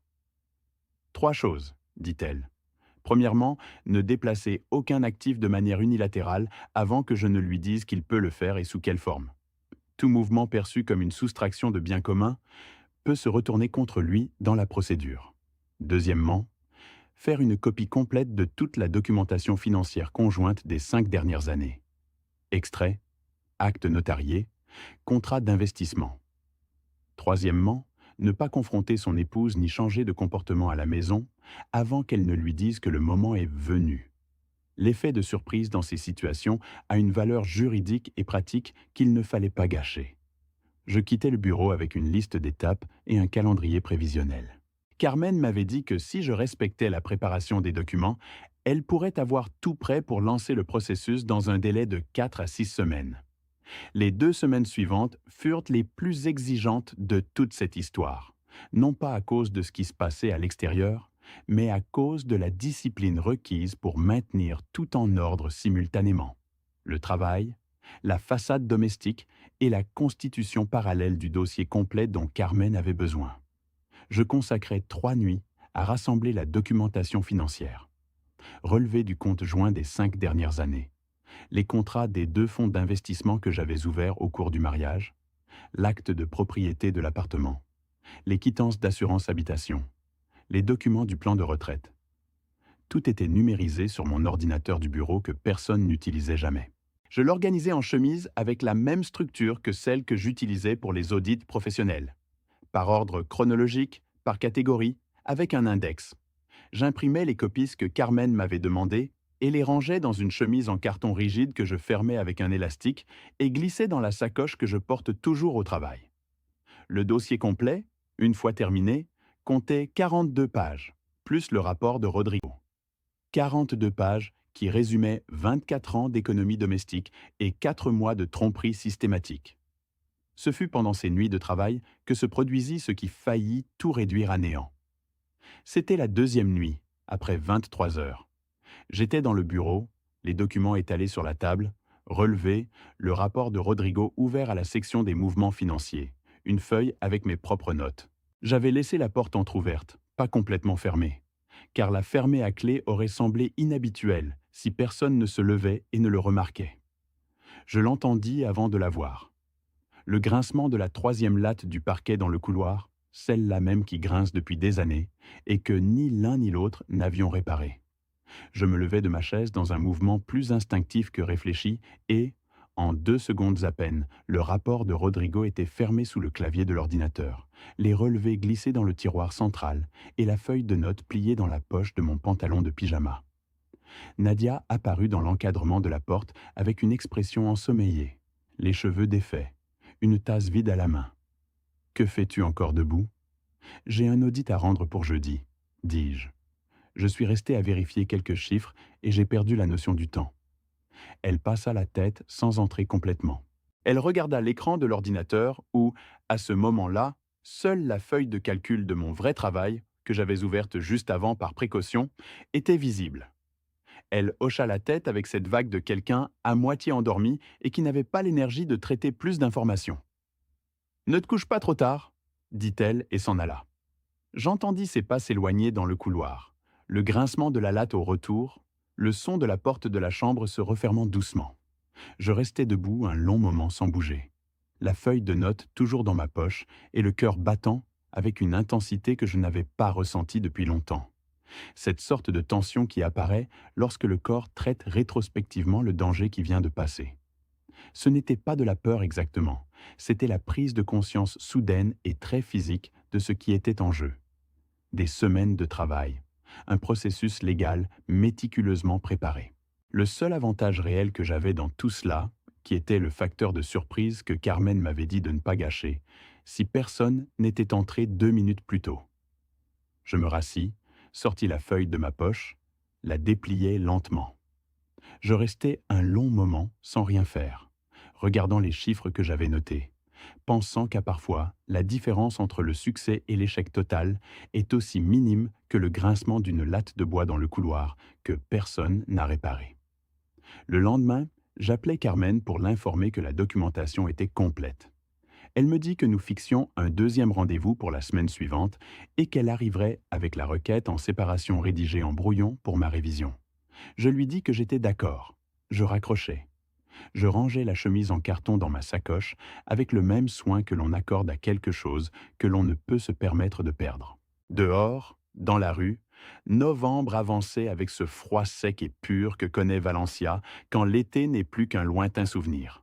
« 3 choses, dit-elle. Premièrement, ne déplacer aucun actif de manière unilatérale avant que je ne lui dise qu'il peut le faire et sous quelle forme. tout mouvement perçu comme une soustraction de biens communs peut se retourner contre lui dans la procédure. Deuxièmement, faire une copie complète de toute la documentation financière conjointe des 5 dernières années. Extrait, acte notarié, contrat d'investissement. Troisièmement, ne pas confronter son épouse ni changer de comportement à la maison avant qu'elle ne lui dise que le moment est venu. L'effet de surprise dans ces situations a une valeur juridique et pratique qu'il ne fallait pas gâcher. Je quittais le bureau avec une liste d'étapes et un calendrier prévisionnel. Carmen m'avait dit que si je respectais la préparation des documents, elle pourrait avoir tout prêt pour lancer le processus dans un délai de 4 à 6 semaines. Les 2 semaines suivantes furent les plus exigeantes de toute cette histoire, non pas à cause de ce qui se passait à l'extérieur, mais à cause de la discipline requise pour maintenir tout en ordre simultanément. Le travail, la façade domestique et la constitution parallèle du dossier complet dont Carmen avait besoin. Je consacrais 3 nuits à rassembler la documentation financière. Relevé du compte joint des 5 dernières années, les contrats des 2 fonds d'investissement que j'avais ouverts au cours du mariage, l'acte de propriété de l'appartement, les quittances d'assurance habitation, les documents du plan de retraite. Tout était numérisé sur mon ordinateur du bureau que personne n'utilisait jamais. Je l'organisais en chemise avec la même structure que celle que j'utilisais pour les audits professionnels, par ordre chronologique, par catégorie, avec un index. J'imprimais les copies que Carmen m'avait demandées et les rangeais dans une chemise en carton rigide que je fermais avec un élastique et glissais dans la sacoche que je porte toujours au travail. Le dossier complet, une fois terminé, comptait 42 pages, plus le rapport de Rodrigo. 42 pages qui résumaient 24 ans d'économie domestique et 4 mois de tromperie systématique. Ce fut pendant ces nuits de travail que se produisit ce qui faillit tout réduire à néant. C'était la 2e nuit, après 23 heures. J'étais dans le bureau, les documents étalés sur la table, relevés, le rapport de Rodrigo ouvert à la section des mouvements financiers, une feuille avec mes propres notes. J'avais laissé la porte entr'ouverte, pas complètement fermée, car la fermer à clé aurait semblé inhabituel si personne ne se levait et ne le remarquait. Je l'entendis avant de la voir. Le grincement de la 3e latte du parquet dans le couloir, celle-là même qui grince depuis des années, et que ni l'un ni l'autre n'avions réparé. Je me levai de ma chaise dans un mouvement plus instinctif que réfléchi et, en 2 secondes à peine, le rapport de Rodrigo était fermé sous le clavier de l'ordinateur, les relevés glissés dans le tiroir central et la feuille de notes pliée dans la poche de mon pantalon de pyjama. Nadia apparut dans l'encadrement de la porte avec une expression ensommeillée, les cheveux défaits, une tasse vide à la main. « Que fais-tu encore debout ? » ?»« J'ai un audit à rendre pour jeudi, » dis-je. Je suis resté à vérifier quelques chiffres et j'ai perdu la notion du temps. Elle passa la tête sans entrer complètement. Elle regarda l'écran de l'ordinateur où, à ce moment-là, seule la feuille de calcul de mon vrai travail, que j'avais ouverte juste avant par précaution, était visible. Elle hocha la tête avec cette vague de quelqu'un à moitié endormi et qui n'avait pas l'énergie de traiter plus d'informations. « Ne te couche pas trop tard, » dit-elle et s'en alla. J'entendis ses pas s'éloigner dans le couloir, le grincement de la latte au retour, le son de la porte de la chambre se refermant doucement. Je restai debout un long moment sans bouger, la feuille de notes toujours dans ma poche et le cœur battant avec une intensité que je n'avais pas ressentie depuis longtemps. Cette sorte de tension qui apparaît lorsque le corps traite rétrospectivement le danger qui vient de passer. Ce n'était pas de la peur exactement, c'était la prise de conscience soudaine et très physique de ce qui était en jeu. Des semaines de travail, un processus légal méticuleusement préparé. Le seul avantage réel que j'avais dans tout cela, qui était le facteur de surprise que Carmen m'avait dit de ne pas gâcher, si personne n'était entré 2 minutes plus tôt. Je me rassis, sortis la feuille de ma poche, la dépliai lentement. Je restai un long moment sans rien faire, regardant les chiffres que j'avais notés, pensant qu'à parfois, la différence entre le succès et l'échec total est aussi minime que le grincement d'une latte de bois dans le couloir que personne n'a réparé. Le lendemain, j'appelai Carmen pour l'informer que la documentation était complète. Elle me dit que nous fixions un 2e rendez-vous pour la semaine suivante et qu'elle arriverait avec la requête en séparation rédigée en brouillon pour ma révision. Je lui dis que j'étais d'accord. Je raccrochai. Je rangeais la chemise en carton dans ma sacoche avec le même soin que l'on accorde à quelque chose que l'on ne peut se permettre de perdre. Dehors, dans la rue, novembre avançait avec ce froid sec et pur que connaît Valencia quand l'été n'est plus qu'un lointain souvenir.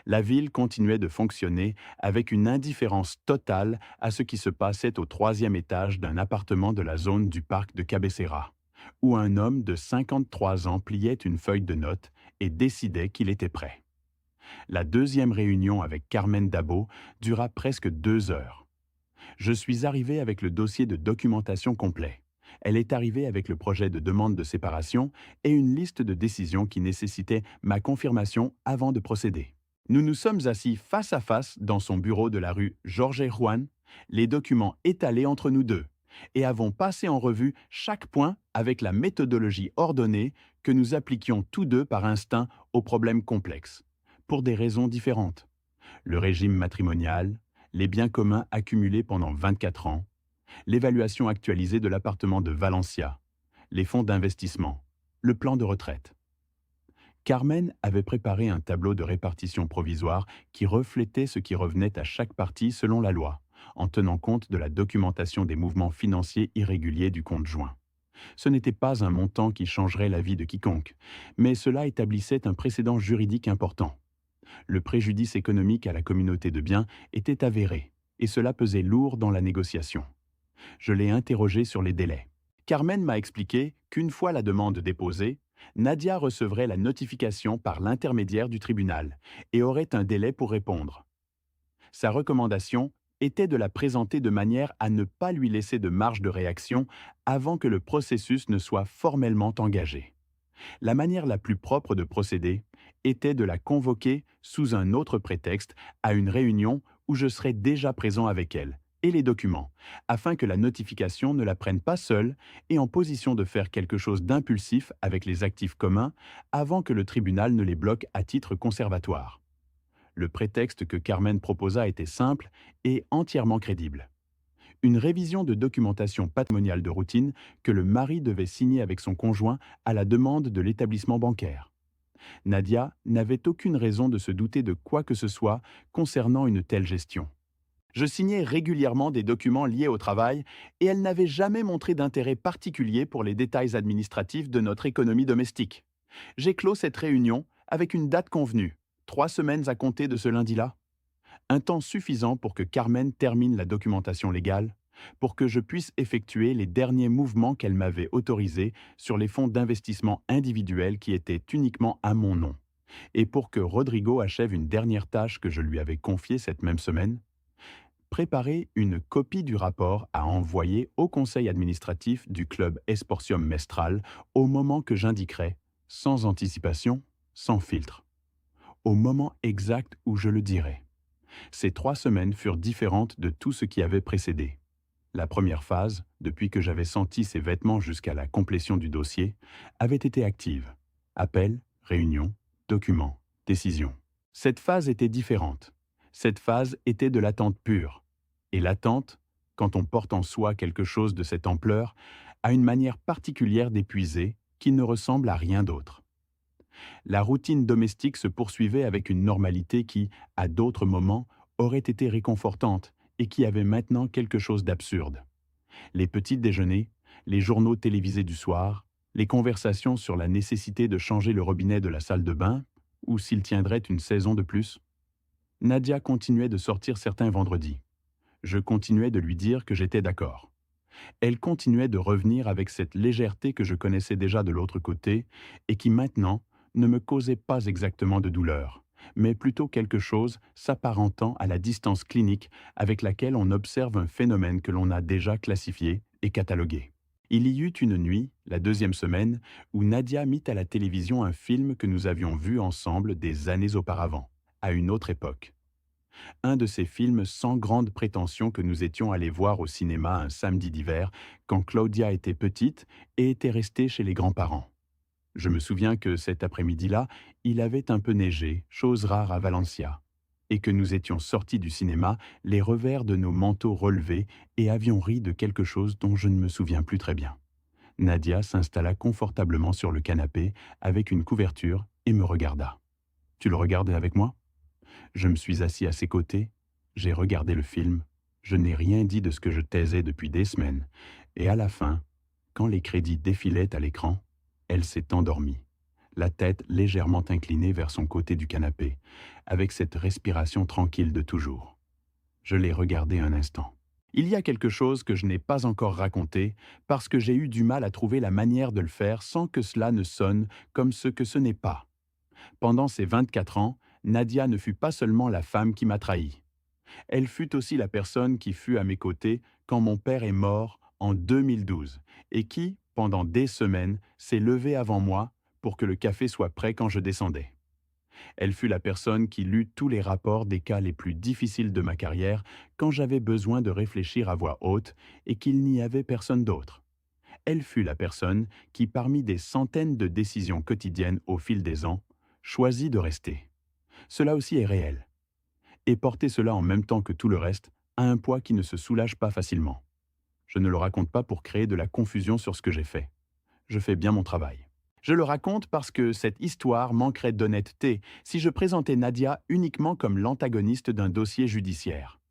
La ville continuait de fonctionner avec une indifférence totale à ce qui se passait au troisième étage d'un appartement de la zone du parc de Cabecera, où un homme de 53 ans pliait une feuille de notes et décidait qu'il était prêt. La deuxième réunion avec Carmen Dabo dura presque 2 heures. Je suis arrivé avec le dossier de documentation complet. Elle est arrivée avec le projet de demande de séparation et une liste de décisions qui nécessitaient ma confirmation avant de procéder. Nous nous sommes assis face à face dans son bureau de la rue Jorge Juan, les documents étalés entre nous deux, et avons passé en revue chaque point avec la méthodologie ordonnée que nous appliquions tous deux par instinct aux problèmes complexes, pour des raisons différentes. Le régime matrimonial, les biens communs accumulés pendant 24 ans, l'évaluation actualisée de l'appartement de Valencia, les fonds d'investissement, le plan de retraite. Carmen avait préparé un tableau de répartition provisoire qui reflétait ce qui revenait à chaque partie selon la loi, en tenant compte de la documentation des mouvements financiers irréguliers du compte joint. Ce n'était pas un montant qui changerait la vie de quiconque, mais cela établissait un précédent juridique important. Le préjudice économique à la communauté de biens était avéré, et cela pesait lourd dans la négociation. Je l'ai interrogé sur les délais. Carmen m'a expliqué qu'une fois la demande déposée, Nadia recevrait la notification par l'intermédiaire du tribunal et aurait un délai pour répondre. Sa recommandation était de la présenter de manière à ne pas lui laisser de marge de réaction avant que le processus ne soit formellement engagé. La manière la plus propre de procéder était de la convoquer sous un autre prétexte à une réunion où je serais déjà présent avec elle et les documents, afin que la notification ne la prenne pas seule et en position de faire quelque chose d'impulsif avec les actifs communs avant que le tribunal ne les bloque à titre conservatoire. Le prétexte que Carmen proposa était simple et entièrement crédible. Une révision de documentation patrimoniale de routine que le mari devait signer avec son conjoint à la demande de l'établissement bancaire. Nadia n'avait aucune raison de se douter de quoi que ce soit concernant une telle gestion. Je signais régulièrement des documents liés au travail et elle n'avait jamais montré d'intérêt particulier pour les détails administratifs de notre économie domestique. J'ai clos cette réunion avec une date convenue, 3 semaines à compter de ce lundi-là. Un temps suffisant pour que Carmen termine la documentation légale, pour que je puisse effectuer les derniers mouvements qu'elle m'avait autorisés sur les fonds d'investissement individuels qui étaient uniquement à mon nom, et pour que Rodrigo achève une dernière tâche que je lui avais confiée cette même semaine, préparer une copie du rapport à envoyer au conseil administratif du club Esportium Mestral au moment que j'indiquerai, sans anticipation, sans filtre, au moment exact où je le dirai. Ces 3 semaines furent différentes de tout ce qui avait précédé. La première phase, depuis que j'avais senti ses vêtements jusqu'à la complétion du dossier, avait été active. Appel, réunion, documents, décision. Cette phase était différente. Cette phase était de l'attente pure. Et l'attente, quand on porte en soi quelque chose de cette ampleur, a une manière particulière d'épuiser qui ne ressemble à rien d'autre. La routine domestique se poursuivait avec une normalité qui, à d'autres moments, aurait été réconfortante et qui avait maintenant quelque chose d'absurde. Les petits déjeuners, les journaux télévisés du soir, les conversations sur la nécessité de changer le robinet de la salle de bain, ou s'il tiendrait une saison de plus. Nadia continuait de sortir certains vendredis. Je continuais de lui dire que j'étais d'accord. Elle continuait de revenir avec cette légèreté que je connaissais déjà de l'autre côté et qui maintenant ne me causait pas exactement de douleur, mais plutôt quelque chose s'apparentant à la distance clinique avec laquelle on observe un phénomène que l'on a déjà classifié et catalogué. Il y eut une nuit, la 2e semaine, où Nadia mit à la télévision un film que nous avions vu ensemble des années auparavant, à une autre époque. Un de ces films sans grande prétention que nous étions allés voir au cinéma un samedi d'hiver quand Claudia était petite et était restée chez les grands-parents. Je me souviens que cet après-midi-là, il avait un peu neigé, chose rare à Valencia, et que nous étions sortis du cinéma, les revers de nos manteaux relevés, et avions ri de quelque chose dont je ne me souviens plus très bien. Nadia s'installa confortablement sur le canapé avec une couverture et me regarda. « Tu le regardais avec moi? Je me suis assis à ses côtés, j'ai regardé le film, je n'ai rien dit de ce que je taisais depuis des semaines, et à la fin, quand les crédits défilaient à l'écran, elle s'est endormie, la tête légèrement inclinée vers son côté du canapé, avec cette respiration tranquille de toujours. Je l'ai regardée un instant. Il y a quelque chose que je n'ai pas encore raconté parce que j'ai eu du mal à trouver la manière de le faire sans que cela ne sonne comme ce que ce n'est pas. Pendant ces 24 ans, Nadia ne fut pas seulement la femme qui m'a trahi. Elle fut aussi la personne qui fut à mes côtés quand mon père est mort en 2012 et qui, pendant des semaines, s'est levée avant moi pour que le café soit prêt quand je descendais. Elle fut la personne qui lut tous les rapports des cas les plus difficiles de ma carrière quand j'avais besoin de réfléchir à voix haute et qu'il n'y avait personne d'autre. Elle fut la personne qui, parmi des centaines de décisions quotidiennes au fil des ans, choisit de rester. Cela aussi est réel. Et porter cela en même temps que tout le reste a un poids qui ne se soulage pas facilement. Je ne le raconte pas pour créer de la confusion sur ce que j'ai fait. Je fais bien mon travail. Je le raconte parce que cette histoire manquerait d'honnêteté si je présentais Nadia uniquement comme l'antagoniste d'un dossier judiciaire.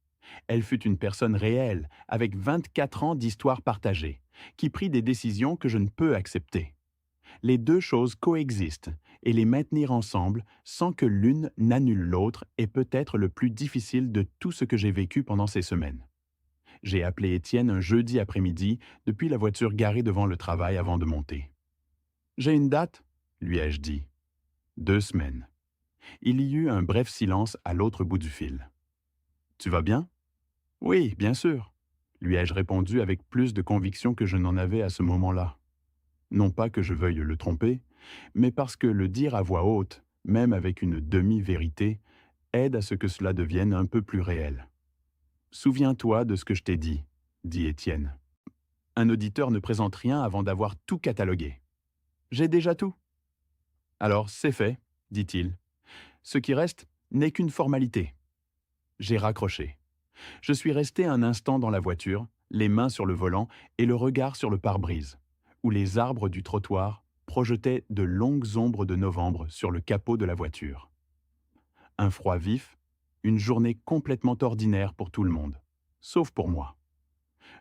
Elle fut une personne réelle, avec 24 ans d'histoire partagée, qui prit des décisions que je ne peux accepter. Les deux choses coexistent, et les maintenir ensemble sans que l'une n'annule l'autre est peut-être le plus difficile de tout ce que j'ai vécu pendant ces semaines. J'ai appelé Étienne un jeudi après-midi depuis la voiture garée devant le travail avant de monter. J'ai une date, lui ai-je dit. 2 semaines. Il y eut un bref silence à l'autre bout du fil. Tu vas bien? Oui, bien sûr, lui ai-je répondu avec plus de conviction que je n'en avais à ce moment-là. Non pas que je veuille le tromper, mais parce que le dire à voix haute, même avec une demi-vérité, aide à ce que cela devienne un peu plus réel. Souviens-toi de ce que je t'ai dit Étienne. Un auditeur ne présente rien avant d'avoir tout catalogué. J'ai déjà tout. Alors c'est fait, dit-il. Ce qui reste n'est qu'une formalité. J'ai raccroché. Je suis resté un instant dans la voiture, les mains sur le volant et le regard sur le pare-brise, où les arbres du trottoir projetaient de longues ombres de novembre sur le capot de la voiture. Un froid vif, une journée complètement ordinaire pour tout le monde, sauf pour moi.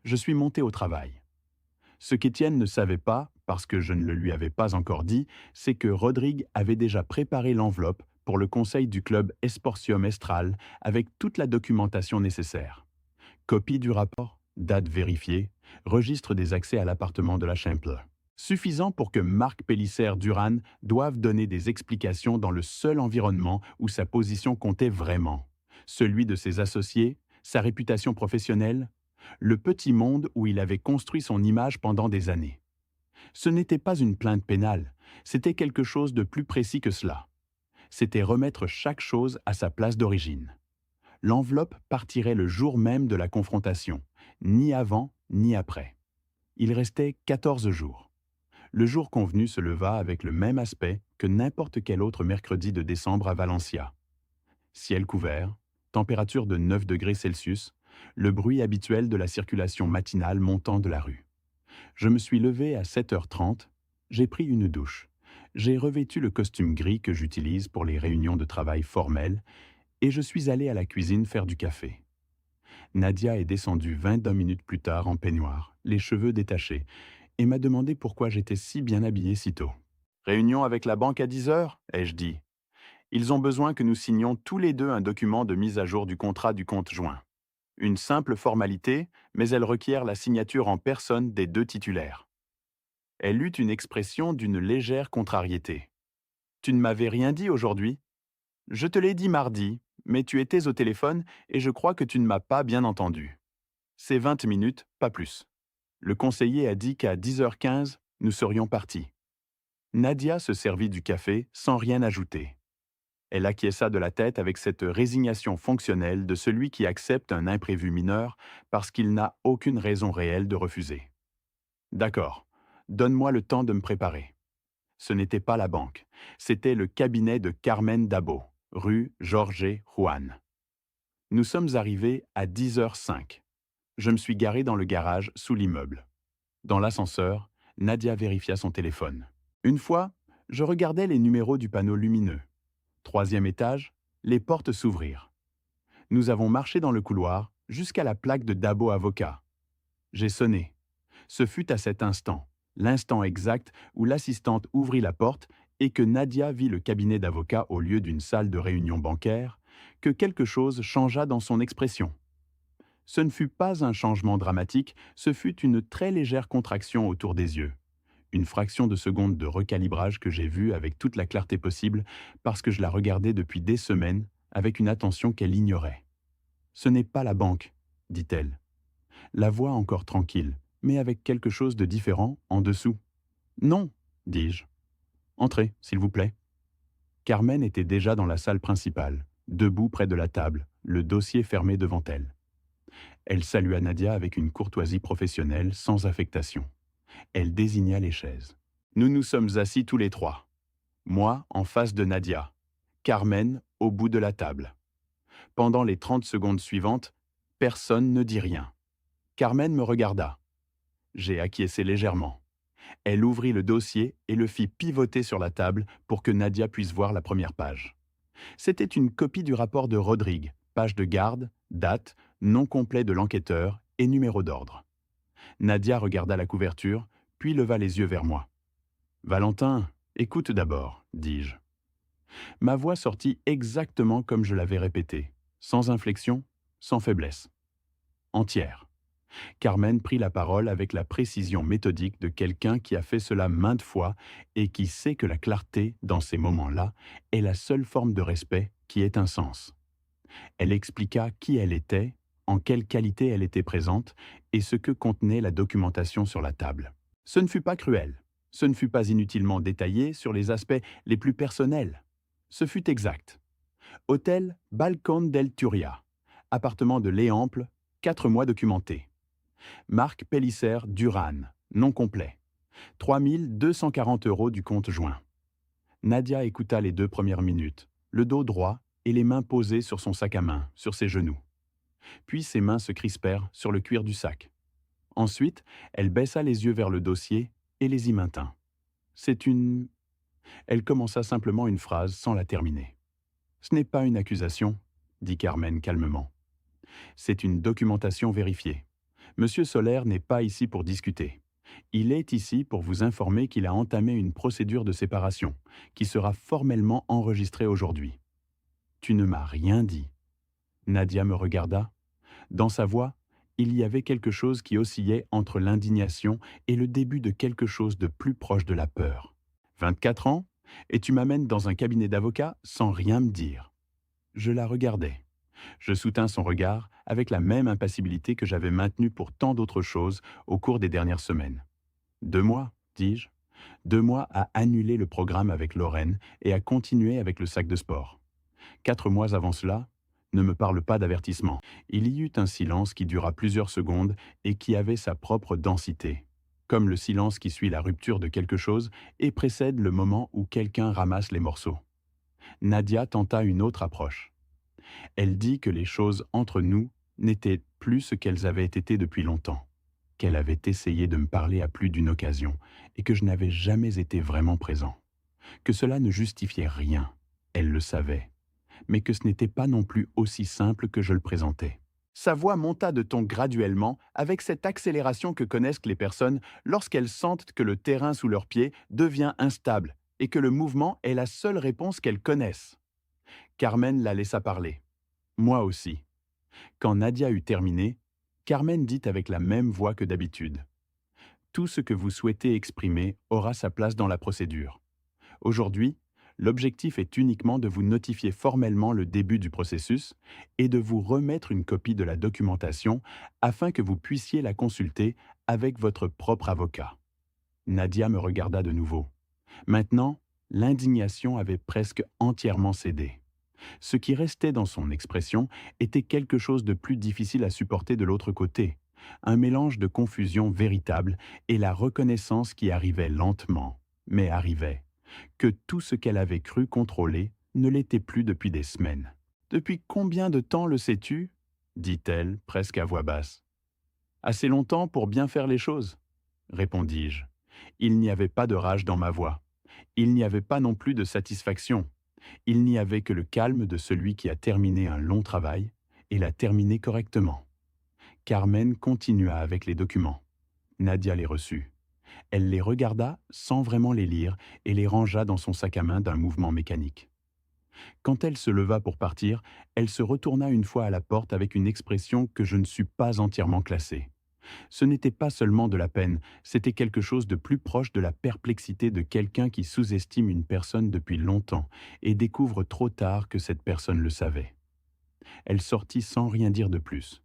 Je suis monté au travail. Ce qu'Étienne ne savait pas, parce que je ne le lui avais pas encore dit, c'est que Rodrigue avait déjà préparé l'enveloppe pour le conseil du club Esportium Estral avec toute la documentation nécessaire. Copie du rapport, date vérifiée, registre des accès à l'appartement de la Chemple. Suffisant pour que Marc Pélissère-Duran doive donner des explications dans le seul environnement où sa position comptait vraiment. Celui de ses associés, sa réputation professionnelle, le petit monde où il avait construit son image pendant des années. Ce n'était pas une plainte pénale, c'était quelque chose de plus précis que cela. C'était remettre chaque chose à sa place d'origine. L'enveloppe partirait le jour même de la confrontation, ni avant ni après. Il restait 14 jours. Le jour convenu se leva avec le même aspect que n'importe quel autre mercredi de décembre à Valencia. Ciel couvert, température de 9 degrés Celsius, le bruit habituel de la circulation matinale montant de la rue. Je me suis levé à 7h30, j'ai pris une douche. J'ai revêtu le costume gris que j'utilise pour les réunions de travail formelles et je suis allé à la cuisine faire du café. Nadia est descendue 22 minutes plus tard en peignoir, les cheveux détachés, et m'a demandé pourquoi j'étais si bien habillé si tôt. Réunion avec la banque à 10h, ai-je dit. Ils ont besoin que nous signions tous les deux un document de mise à jour du contrat du compte joint. Une simple formalité, mais elle requiert la signature en personne des deux titulaires. Elle eut une expression d'une légère contrariété. Tu ne m'avais rien dit aujourd'hui? Je te l'ai dit mardi, mais tu étais au téléphone et je crois que tu ne m'as pas bien entendu. C'est 20 minutes, pas plus. Le conseiller a dit qu'à 10h15, nous serions partis. Nadia se servit du café sans rien ajouter. Elle acquiesça de la tête avec cette résignation fonctionnelle de celui qui accepte un imprévu mineur parce qu'il n'a aucune raison réelle de refuser. D'accord, donne-moi le temps de me préparer. Ce n'était pas la banque, c'était le cabinet de Carmen Dabo, rue Jorge Juan. Nous sommes arrivés à 10h05. Je me suis garé dans le garage sous l'immeuble. Dans l'ascenseur, Nadia vérifia son téléphone. Une fois, je regardais les numéros du panneau lumineux. Troisième étage, les portes s'ouvrirent. Nous avons marché dans le couloir jusqu'à la plaque de Dabo Avocat. J'ai sonné. Ce fut à cet instant, l'instant exact où l'assistante ouvrit la porte et que Nadia vit le cabinet d'avocat au lieu d'une salle de réunion bancaire, que quelque chose changea dans son expression. Ce ne fut pas un changement dramatique, ce fut une très légère contraction autour des yeux. Une fraction de seconde de recalibrage que j'ai vue avec toute la clarté possible parce que je la regardais depuis des semaines avec une attention qu'elle ignorait. « Ce n'est pas la banque », dit-elle. La voix encore tranquille, mais avec quelque chose de différent en dessous. « Non », dis-je. « Entrez, s'il vous plaît. » Carmen était déjà dans la salle principale, debout près de la table, le dossier fermé devant elle. Elle salua Nadia avec une courtoisie professionnelle sans affectation. Elle désigna les chaises. Nous nous sommes assis tous les trois. Moi en face de Nadia, Carmen au bout de la table. Pendant les 30 secondes suivantes, personne ne dit rien. Carmen me regarda. J'ai acquiescé légèrement. Elle ouvrit le dossier et le fit pivoter sur la table pour que Nadia puisse voir la première page. C'était une copie du rapport de Rodrigue, page de garde, date, nom complet de l'enquêteur et numéro d'ordre. Nadia regarda la couverture, puis leva les yeux vers moi. « Valentin, écoute d'abord, dis-je. » Ma voix sortit exactement comme je l'avais répété, sans inflexion, sans faiblesse. Entière. Carmen prit la parole avec la précision méthodique de quelqu'un qui a fait cela maintes fois et qui sait que la clarté, dans ces moments-là, est la seule forme de respect qui ait un sens. Elle expliqua qui elle était, en quelle qualité elle était présente et ce que contenait la documentation sur la table. Ce ne fut pas cruel, ce ne fut pas inutilement détaillé sur les aspects les plus personnels. Ce fut exact. Hôtel Balcón del Turia, appartement de Léample, 4 mois documenté. Marc Pellicer Duran, nom complet. 3 240 € du compte joint. Nadia écouta les 2 premières minutes, le dos droit et les mains posées sur son sac à main, sur ses genoux. Puis ses mains se crispèrent sur le cuir du sac. Ensuite, elle baissa les yeux vers le dossier et les y maintint. C'est une... Elle commença simplement une phrase sans la terminer. « Ce n'est pas une accusation », dit Carmen calmement. « C'est une documentation vérifiée. Monsieur Solaire n'est pas ici pour discuter. Il est ici pour vous informer qu'il a entamé une procédure de séparation, qui sera formellement enregistrée aujourd'hui. » Tu ne m'as rien dit. Nadia me regarda. Dans sa voix, il y avait quelque chose qui oscillait entre l'indignation et le début de quelque chose de plus proche de la peur. 24 ans, et tu m'amènes dans un cabinet d'avocat sans rien me dire. Je la regardais. Je soutins son regard avec la même impassibilité que j'avais maintenue pour tant d'autres choses au cours des dernières semaines. 2 mois, dis-je. 2 mois à annuler le programme avec Lorraine et à continuer avec le sac de sport. 4 mois avant cela, ne me parle pas d'avertissement. Il y eut un silence qui dura plusieurs secondes et qui avait sa propre densité, comme le silence qui suit la rupture de quelque chose et précède le moment où quelqu'un ramasse les morceaux. Nadia tenta une autre approche. Elle dit que les choses entre nous n'étaient plus ce qu'elles avaient été depuis longtemps, qu'elle avait essayé de me parler à plus d'une occasion et que je n'avais jamais été vraiment présent, que cela ne justifiait rien, elle le savait, mais que ce n'était pas non plus aussi simple que je le présentais. Sa voix monta de ton graduellement avec cette accélération que connaissent les personnes lorsqu'elles sentent que le terrain sous leurs pieds devient instable et que le mouvement est la seule réponse qu'elles connaissent. Carmen la laissa parler. Moi aussi. Quand Nadia eut terminé, Carmen dit avec la même voix que d'habitude. Tout ce que vous souhaitez exprimer aura sa place dans la procédure. Aujourd'hui, l'objectif est uniquement de vous notifier formellement le début du processus et de vous remettre une copie de la documentation afin que vous puissiez la consulter avec votre propre avocat. Nadia me regarda de nouveau. Maintenant, l'indignation avait presque entièrement cédé. Ce qui restait dans son expression était quelque chose de plus difficile à supporter de l'autre côté, un mélange de confusion véritable et la reconnaissance qui arrivait lentement, mais arrivait, que tout ce qu'elle avait cru contrôler ne l'était plus depuis des semaines. « Depuis combien de temps le sais-tu » dit-elle, presque à voix basse. « Assez longtemps pour bien faire les choses » répondis-je. Il n'y avait pas de rage dans ma voix. Il n'y avait pas non plus de satisfaction. Il n'y avait que le calme de celui qui a terminé un long travail et l'a terminé correctement. Carmen continua avec les documents. Nadia les reçut. Elle les regarda sans vraiment les lire et les rangea dans son sac à main d'un mouvement mécanique. Quand elle se leva pour partir, elle se retourna une fois à la porte avec une expression que je ne sus pas entièrement classer. Ce n'était pas seulement de la peine, c'était quelque chose de plus proche de la perplexité de quelqu'un qui sous-estime une personne depuis longtemps et découvre trop tard que cette personne le savait. Elle sortit sans rien dire de plus.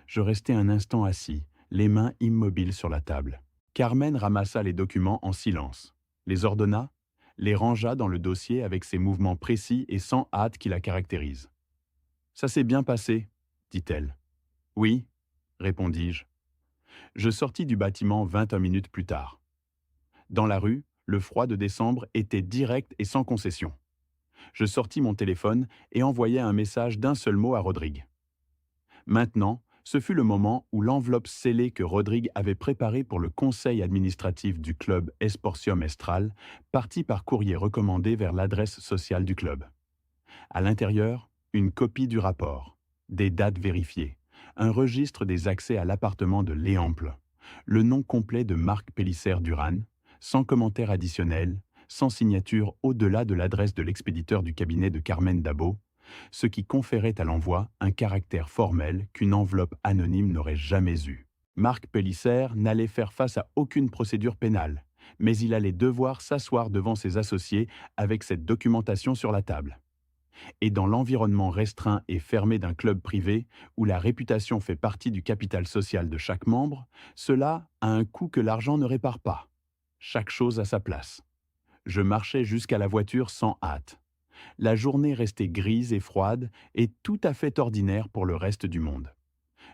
Je restai un instant assis, les mains immobiles sur la table. Carmen ramassa les documents en silence, les ordonna, les rangea dans le dossier avec ses mouvements précis et sans hâte qui la caractérisent. Ça s'est bien passé, dit-elle. Oui, répondis-je. Je sortis du bâtiment 21 minutes plus tard. Dans la rue, le froid de décembre était direct et sans concession. Je sortis mon téléphone et envoyai un message d'un seul mot à Rodrigue. Maintenant, ce fut le moment où l'enveloppe scellée que Rodrigue avait préparée pour le conseil administratif du club Esportium Estral partit par courrier recommandé vers l'adresse sociale du club. À l'intérieur, une copie du rapport, des dates vérifiées, un registre des accès à l'appartement de Léample, le nom complet de Marc Pélissère-Duran, sans commentaire additionnel, sans signature au-delà de l'adresse de l'expéditeur du cabinet de Carmen Dabo, ce qui conférait à l'envoi un caractère formel qu'une enveloppe anonyme n'aurait jamais eu. Marc Pélissère n'allait faire face à aucune procédure pénale, mais il allait devoir s'asseoir devant ses associés avec cette documentation sur la table. Et dans l'environnement restreint et fermé d'un club privé, où la réputation fait partie du capital social de chaque membre, cela a un coût que l'argent ne répare pas. Chaque chose à sa place. Je marchais jusqu'à la voiture sans hâte. La journée restait grise et froide et tout à fait ordinaire pour le reste du monde.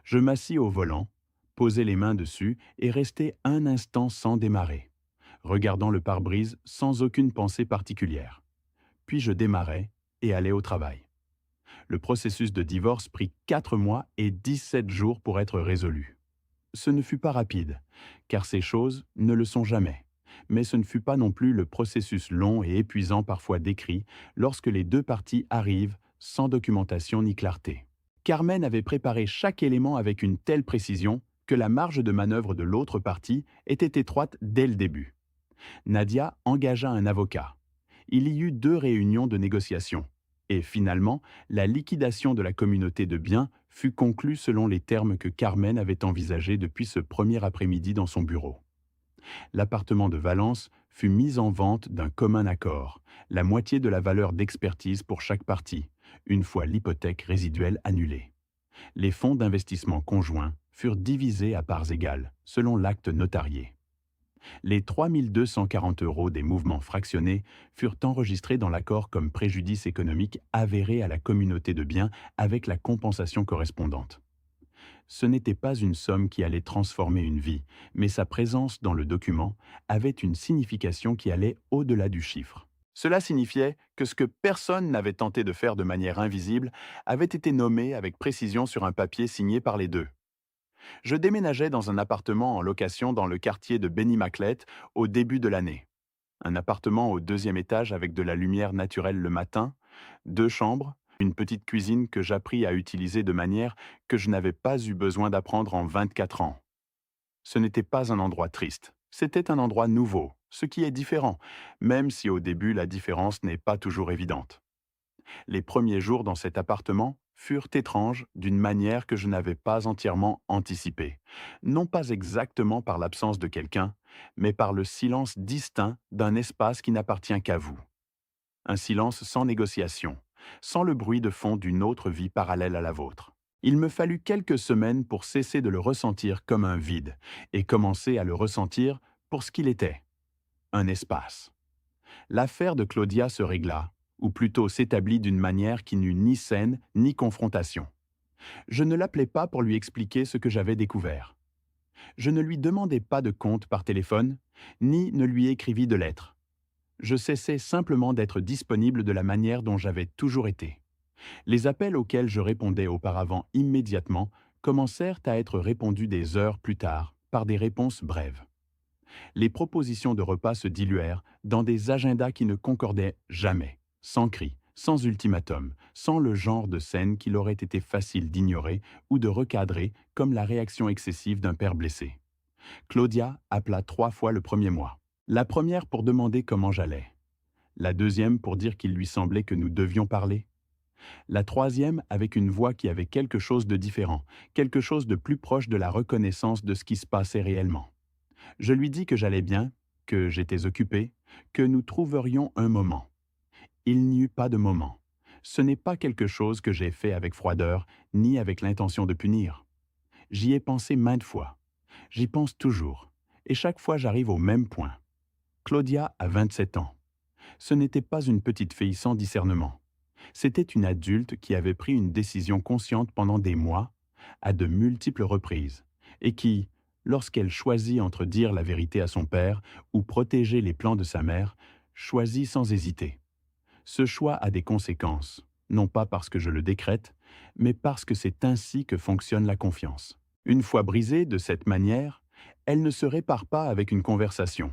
Je m'assis au volant, posai les mains dessus et restai un instant sans démarrer, regardant le pare-brise sans aucune pensée particulière. Puis je démarrai et allai au travail. Le processus de divorce prit 4 mois et 17 jours pour être résolu. Ce ne fut pas rapide, car ces choses ne le sont jamais. Mais ce ne fut pas non plus le processus long et épuisant parfois décrit lorsque les deux parties arrivent sans documentation ni clarté. Carmen avait préparé chaque élément avec une telle précision que la marge de manœuvre de l'autre partie était étroite dès le début. Nadia engagea un avocat. Il y eut 2 réunions de négociation. Et finalement, la liquidation de la communauté de biens fut conclue selon les termes que Carmen avait envisagés depuis ce premier après-midi dans son bureau. L'appartement de Valence fut mis en vente d'un commun accord, la moitié de la valeur d'expertise pour chaque partie, une fois l'hypothèque résiduelle annulée. Les fonds d'investissement conjoints furent divisés à parts égales, selon l'acte notarié. Les 3 240 € des mouvements fractionnés furent enregistrés dans l'accord comme préjudice économique avéré à la communauté de biens avec la compensation correspondante. Ce n'était pas une somme qui allait transformer une vie, mais sa présence dans le document avait une signification qui allait au-delà du chiffre. Cela signifiait que ce que personne n'avait tenté de faire de manière invisible avait été nommé avec précision sur un papier signé par les deux. Je déménageais dans un appartement en location dans le quartier de Benimaclet au début de l'année. Un appartement au 2e étage avec de la lumière naturelle le matin, 2 chambres, une petite cuisine que j'appris à utiliser de manière que je n'avais pas eu besoin d'apprendre en 24 ans. Ce n'était pas un endroit triste, c'était un endroit nouveau, ce qui est différent, même si au début la différence n'est pas toujours évidente. Les premiers jours dans cet appartement furent étranges d'une manière que je n'avais pas entièrement anticipée, non pas exactement par l'absence de quelqu'un, mais par le silence distinct d'un espace qui n'appartient qu'à vous. Un silence sans négociation, sans le bruit de fond d'une autre vie parallèle à la vôtre. Il me fallut quelques semaines pour cesser de le ressentir comme un vide et commencer à le ressentir pour ce qu'il était, un espace. L'affaire de Claudia se régla, ou plutôt s'établit d'une manière qui n'eut ni scène ni confrontation. Je ne l'appelais pas pour lui expliquer ce que j'avais découvert. Je ne lui demandais pas de compte par téléphone, ni ne lui écrivis de lettres. Je cessai simplement d'être disponible de la manière dont j'avais toujours été. Les appels auxquels je répondais auparavant immédiatement commencèrent à être répondus des heures plus tard par des réponses brèves. Les propositions de repas se diluèrent dans des agendas qui ne concordaient jamais, sans cri, sans ultimatum, sans le genre de scène qu'il aurait été facile d'ignorer ou de recadrer comme la réaction excessive d'un père blessé. Claudia appela 3 fois le premier mois. La première pour demander comment j'allais. La deuxième pour dire qu'il lui semblait que nous devions parler. La troisième avec une voix qui avait quelque chose de différent, quelque chose de plus proche de la reconnaissance de ce qui se passait réellement. Je lui dis que j'allais bien, que j'étais occupé, que nous trouverions un moment. Il n'y eut pas de moment. Ce n'est pas quelque chose que j'ai fait avec froideur, ni avec l'intention de punir. J'y ai pensé maintes fois. J'y pense toujours. Et chaque fois j'arrive au même point. Claudia a 27 ans. Ce n'était pas une petite fille sans discernement. C'était une adulte qui avait pris une décision consciente pendant des mois, à de multiples reprises, et qui, lorsqu'elle choisit entre dire la vérité à son père ou protéger les plans de sa mère, choisit sans hésiter. Ce choix a des conséquences, non pas parce que je le décrète, mais parce que c'est ainsi que fonctionne la confiance. Une fois brisée de cette manière, elle ne se répare pas avec une conversation.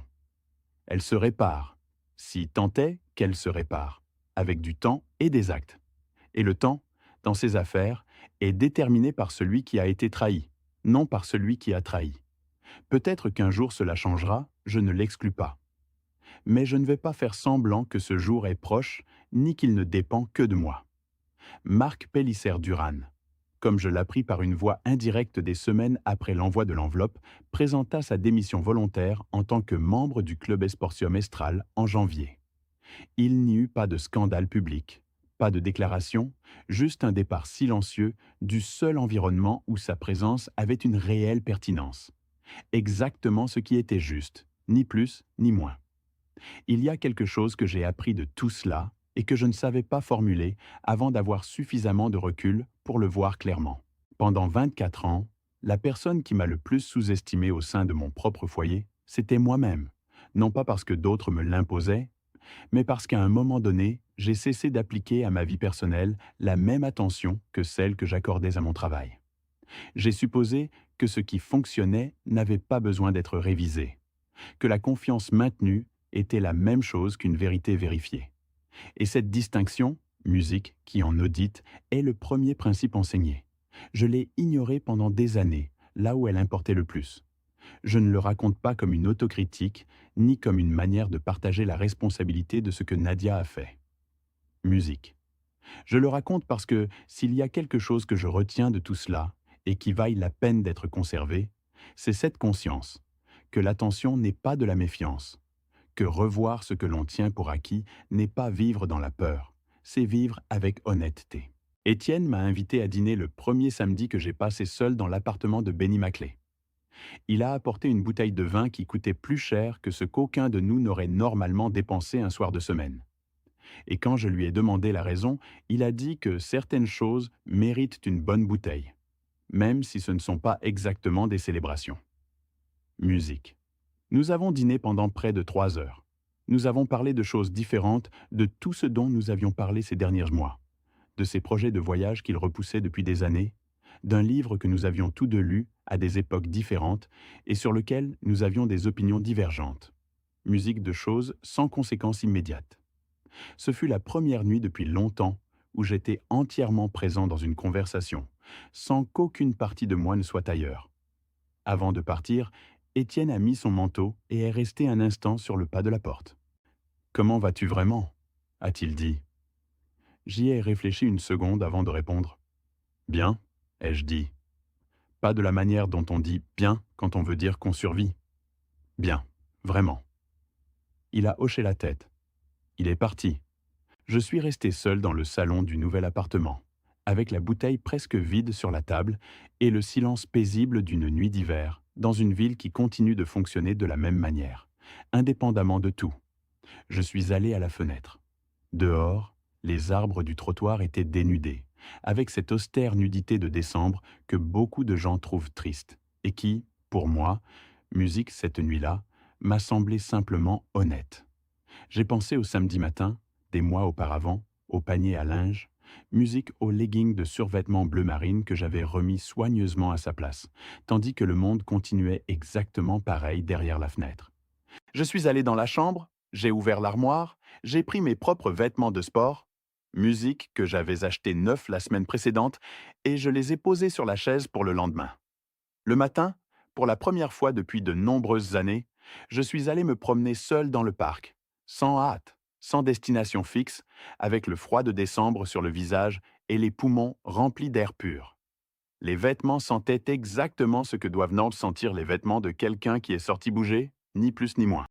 Elle se répare, si tant est qu'elle se répare, avec du temps et des actes. Et le temps, dans ces affaires, est déterminé par celui qui a été trahi, non par celui qui a trahi. Peut-être qu'un jour cela changera, je ne l'exclus pas. Mais je ne vais pas faire semblant que ce jour est proche, ni qu'il ne dépend que de moi. Marc Pélisser-Duran, comme je l'appris par une voix indirecte des semaines après l'envoi de l'enveloppe, présenta sa démission volontaire en tant que membre du Club Esportium Estral en janvier. Il n'y eut pas de scandale public, pas de déclaration, juste un départ silencieux du seul environnement où sa présence avait une réelle pertinence. Exactement ce qui était juste, ni plus ni moins. Il y a quelque chose que j'ai appris de tout cela et que je ne savais pas formuler avant d'avoir suffisamment de recul pour le voir clairement. Pendant 24 ans, la personne qui m'a le plus sous-estimé au sein de mon propre foyer, c'était moi-même. Non pas parce que d'autres me l'imposaient, mais parce qu'à un moment donné, j'ai cessé d'appliquer à ma vie personnelle la même attention que celle que j'accordais à mon travail. J'ai supposé que ce qui fonctionnait n'avait pas besoin d'être révisé, que la confiance maintenue était la même chose qu'une vérité vérifiée. Et cette distinction, musique qui en audite, est le premier principe enseigné. Je l'ai ignoré pendant des années, là où elle importait le plus. Je ne le raconte pas comme une autocritique, ni comme une manière de partager la responsabilité de ce que Nadia a fait. Musique. Je le raconte parce que s'il y a quelque chose que je retiens de tout cela, et qui vaille la peine d'être conservé, c'est cette conscience, que l'attention n'est pas de la méfiance, que revoir ce que l'on tient pour acquis n'est pas vivre dans la peur, c'est vivre avec honnêteté. Étienne m'a invité à dîner le premier samedi que j'ai passé seul dans l'appartement de Benny Maclay. Il a apporté une bouteille de vin qui coûtait plus cher que ce qu'aucun de nous n'aurait normalement dépensé un soir de semaine. Et quand je lui ai demandé la raison, il a dit que certaines choses méritent une bonne bouteille, même si ce ne sont pas exactement des célébrations. Musique. Nous avons dîné pendant près de 3 heures. Nous avons parlé de choses différentes de tout ce dont nous avions parlé ces derniers mois, de ses projets de voyage qu'il repoussait depuis des années, d'un livre que nous avions tous deux lu à des époques différentes et sur lequel nous avions des opinions divergentes. Musique de choses sans conséquences immédiates. Ce fut la première nuit depuis longtemps où j'étais entièrement présent dans une conversation, sans qu'aucune partie de moi ne soit ailleurs. Avant de partir, Étienne a mis son manteau et est resté un instant sur le pas de la porte. « Comment vas-tu vraiment » a-t-il dit. J'y ai réfléchi une seconde avant de répondre. « Bien » ai-je dit. Pas de la manière dont on dit « bien » quand on veut dire qu'on survit. Bien, vraiment. Il a hoché la tête. Il est parti. Je suis resté seul dans le salon du nouvel appartement, avec la bouteille presque vide sur la table et le silence paisible d'une nuit d'hiver, dans une ville qui continue de fonctionner de la même manière, indépendamment de tout. Je suis allé à la fenêtre. Dehors, les arbres du trottoir étaient dénudés, avec cette austère nudité de décembre que beaucoup de gens trouvent triste, et qui, pour moi, musique cette nuit-là, m'a semblé simplement honnête. J'ai pensé au samedi matin, des mois auparavant, au panier à linge, musique au legging de survêtement bleu marine que j'avais remis soigneusement à sa place, tandis que le monde continuait exactement pareil derrière la fenêtre. Je suis allé dans la chambre, j'ai ouvert l'armoire, j'ai pris mes propres vêtements de sport. musique que j'avais acheté neuf la semaine précédente, et je les ai posés sur la chaise pour le lendemain. Le matin, pour la première fois depuis de nombreuses années, je suis allé me promener seul dans le parc, sans hâte, sans destination fixe, avec le froid de décembre sur le visage et les poumons remplis d'air pur. Les vêtements sentaient exactement ce que doivent sentir les vêtements de quelqu'un qui est sorti bouger, ni plus ni moins.